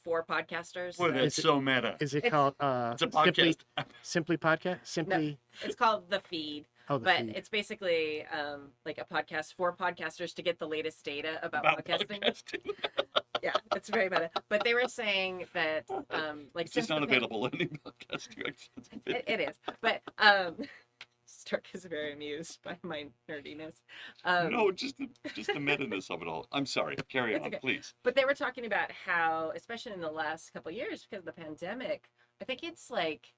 for podcasters. Boy, So that's so meta. Is it It's- called It's a podcast. Simply Podcast? Simply it's called The Feed, Oh, the but feed. it's basically like a podcast for podcasters to get the latest data about podcasting. podcasting. Yeah, it's very meta. But they were saying that like It's just since not the pan- available in any podcasting. It is, but Stark is very amused by my nerdiness. No, just the meta-ness of it all. I'm sorry. Carry It's on, okay. please. But they were talking about how, especially in the last couple of years, because of the pandemic, I think it's like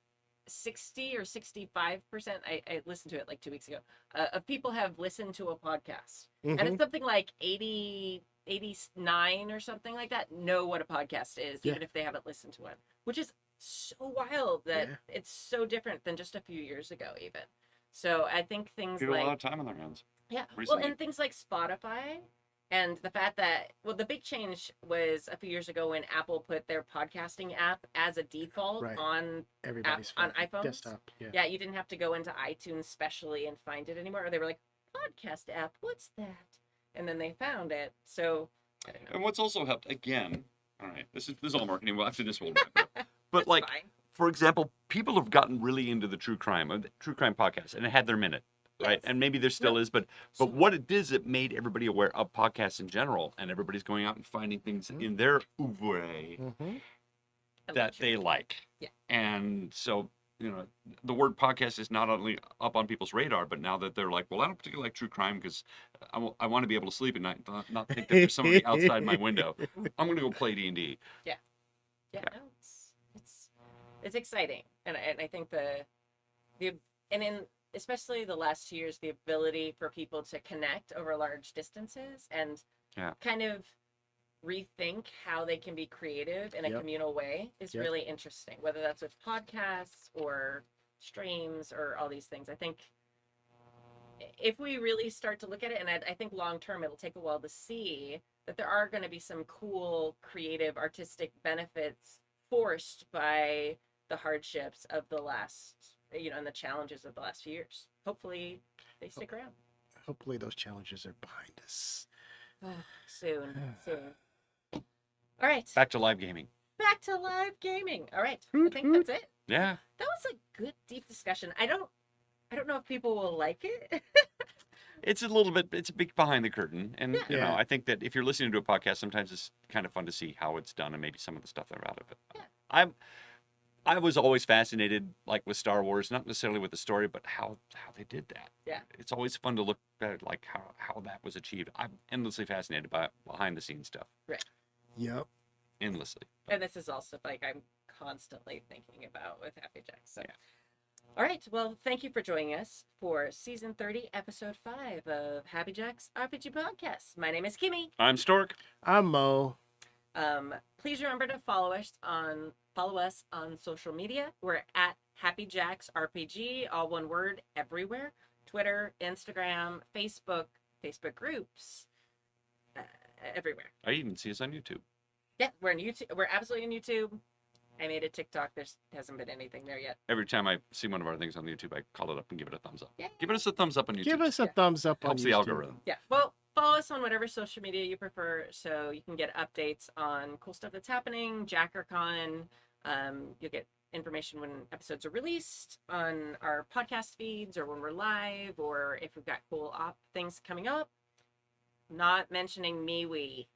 60 or 65%. I listened to it like 2 weeks ago. Of people have listened to a podcast, and Mhm. it's something like 89 or something like that know what a podcast is, Yeah. even if they haven't listened to one, which is so wild that Yeah. it's so different than just a few years ago, even. So I think things People have a lot like of time on their hands. yeah, well, recently. and things like Spotify, and the fact that the big change was a few years ago when Apple put their podcasting app as a default Right. on Everybody's on phone, iPhones? desktop. Yeah. yeah, you didn't have to go into iTunes specially and find it anymore. Or they were like, podcast app, what's that? And then they found it. So I don't know. And what's also helped, again, all right, this is all marketing. Well, after this, we'll wrap it up. But That's like, fine. for example, people have gotten really into the true crime podcast, and it had their minute, right? Yes. And maybe there still is, but what it did is it made everybody aware of podcasts in general, and everybody's going out and finding things in their oeuvre Mm-hmm. that they like. Yeah. And so, the word podcast is not only up on people's radar, but now that they're like, well, I don't particularly like true crime because I want to be able to sleep at night and not think that there's somebody outside my window. I'm going to go play D&D. Yeah, no, it's exciting, and I think especially the last 2 years, the ability for people to connect over large distances and Yeah. kind of rethink how they can be creative in a Yep. communal way is Yep. really interesting. Whether that's with podcasts or streams or all these things, I think if we really start to look at it, and I think long term it'll take a while to see that there are going to be some cool, creative, artistic benefits forced by the hardships of the last, and the challenges of the last few years. Hopefully they stick around. Hopefully those challenges are behind us. Soon. All right. Back to live gaming. Back to live gaming. All right. I Hoot, think hoot. that's it. Yeah. That was a good deep discussion. I don't know if people will like it. It's a big behind the curtain. And, Yeah. I think that if you're listening to a podcast, sometimes it's kind of fun to see how it's done and maybe some of the stuff that are out of it. Yeah. I was always fascinated, like with Star Wars, not necessarily with the story, but how they did that. Yeah. It's always fun to look at like how that was achieved. I'm endlessly fascinated by behind the scenes stuff. Yep. Endlessly. And this is all stuff like I'm constantly thinking about with Happy Jacks. So. Yeah. All right. Well, thank you for joining us for season 30, episode 5 of Happy Jacks RPG Podcast. My name is Kimmy. I'm Stork. I'm Mo. Please remember to follow us on social media. We're at Happy Jacks RPG, all one word, everywhere. Twitter, Instagram, Facebook groups, everywhere. I even see us on YouTube. Yeah, we're on YouTube. We're absolutely on YouTube. I made a TikTok. There hasn't been anything there yet. Every time I see one of our things on YouTube, I call it up and give it a thumbs up. Yeah. Give us a thumbs up on YouTube. Give us a thumbs up Helps on the YouTube. algorithm. Yeah. Well, follow us on whatever social media you prefer so you can get updates on cool stuff that's happening. Jackercon. You'll get information when episodes are released on our podcast feeds or when we're live or if we've got cool things coming up. Not mentioning MeWe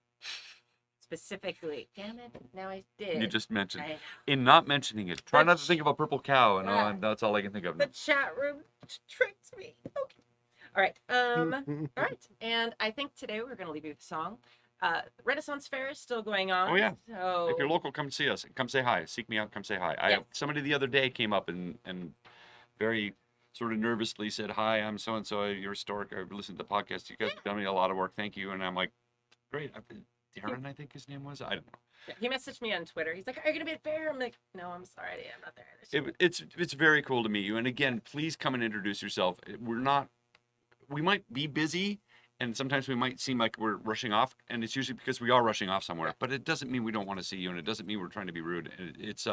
specifically. Damn it. Now I did. You just mentioned. I- In not mentioning it, try The not to think of a purple cow, and Ah. that's all I can think of. The chat room tricks me. Okay. All right. All right. And I think today we're going to leave you with a song. Renaissance Fair is still going on. Oh, yeah. So If you're local, come see us. Come say hi. Seek me out. Come say hi. Yeah. Somebody the other day came up and very sort of nervously said, "Hi, I'm so and so. You're a stork. I've listened to the podcast. You guys have done me a lot of work. Thank you." And I'm like, "Great." Darren, I think his name was. I don't know. Yeah, he messaged me on Twitter. He's like, "Are you gonna be at fair?" I'm like, "No, I'm sorry, I'm not there this year." It's very cool to meet you. And again, please come and introduce yourself. We might be busy, and sometimes we might seem like we're rushing off, and it's usually because we are rushing off somewhere. But it doesn't mean we don't want to see you, and it doesn't mean we're trying to be rude. It's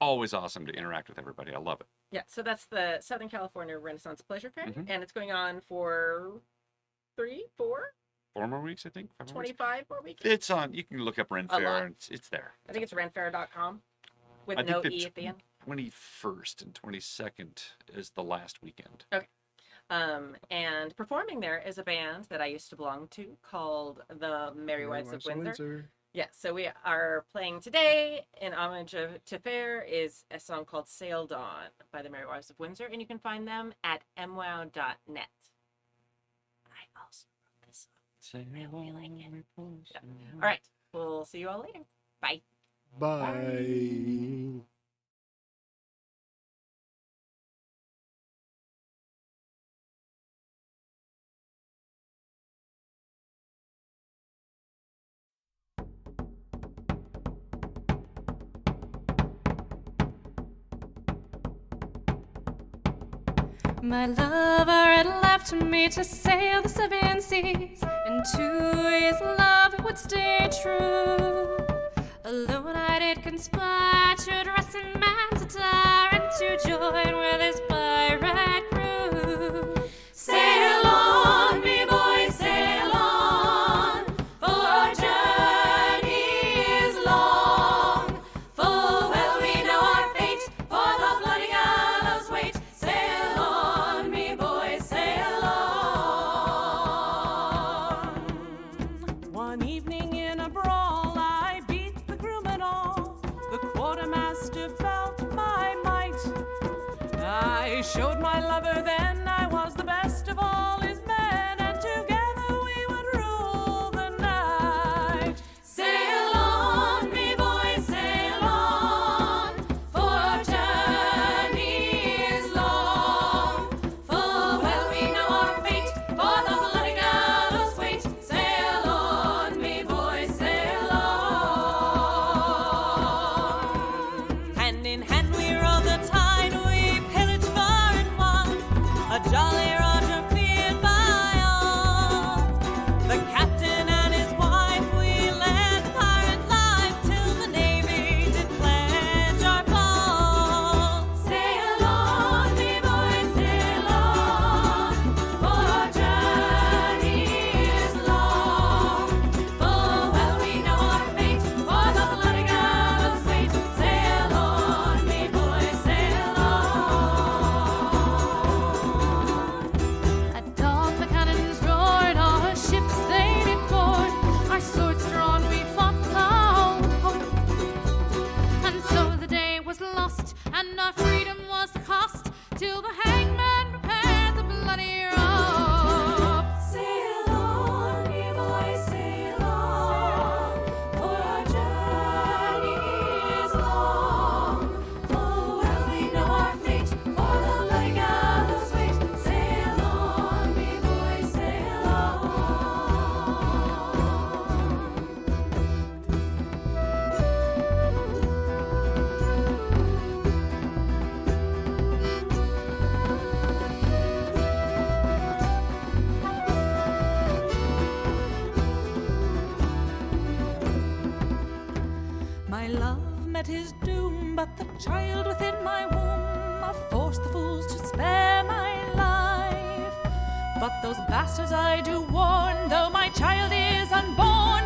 always awesome to interact with everybody. I love it. Yeah, so that's the Southern California Renaissance Pleasure Fair, Mhm. and it's going on for 4 more weeks, I think. 5 more weeks. 25 more weeks. It's on. You can look up Ren A lot. Fair, and it's there. I think it's renfair.com with I no think E the at the end. 21st and 22nd is the last weekend. And performing there is a band that I used to belong to called the Merry Wives of Windsor. Yeah, so we are playing today in homage to Fair is a song called Sailed On by the Merry Wives of Windsor, and you can find them at mwow.net. I also wrote this song. I really like it. Yeah. All right, we'll see you all later. Bye. Bye. My lover had left me to sail the 7 seas, and to his love would stay true. Alone I did conspire to dress in man's attire and to join with his pirate crew. Sail on, me boys, sail on, for our journey is long. Full well we know our fate, for the bloody gallows wait. Sail on, me boys, sail on. One evening in a brawl, I beat the crewmen all. The quartermaster felt my might. I showed my lover then I was the best of all his men, and together we would rule the night. Sail on, me boys, sail on, for our journey is long. Full well we know our fate, for the bloody gallows wait. Sail on, me boys, sail on. Hand in hand we rode the tide, we pillaged far and wide. A jolly Roger feared by all. The captain and his wife, we led the pirate life till the navy did pledge our fall. Sail on, me boys, sail on, for our journey is long. Full well we know our fate, for the bloody gallows wait. Sail on, me boys, sail on. At dawn the cannons roared, our ships they did board. Our swords drawn, we fought the whole. And so the day was lost, and our freedom was the cost, till the hangman prepared the bloody rope. Sail on, ye boys, sail on, for our journey is long. Full well we know our fate, for the bloody gallows wait. Sail on, ye boys, sail on. My love met his doom, but the child within my womb forced the fools to spare my life. But those bastards I do warn, though my child is unborn,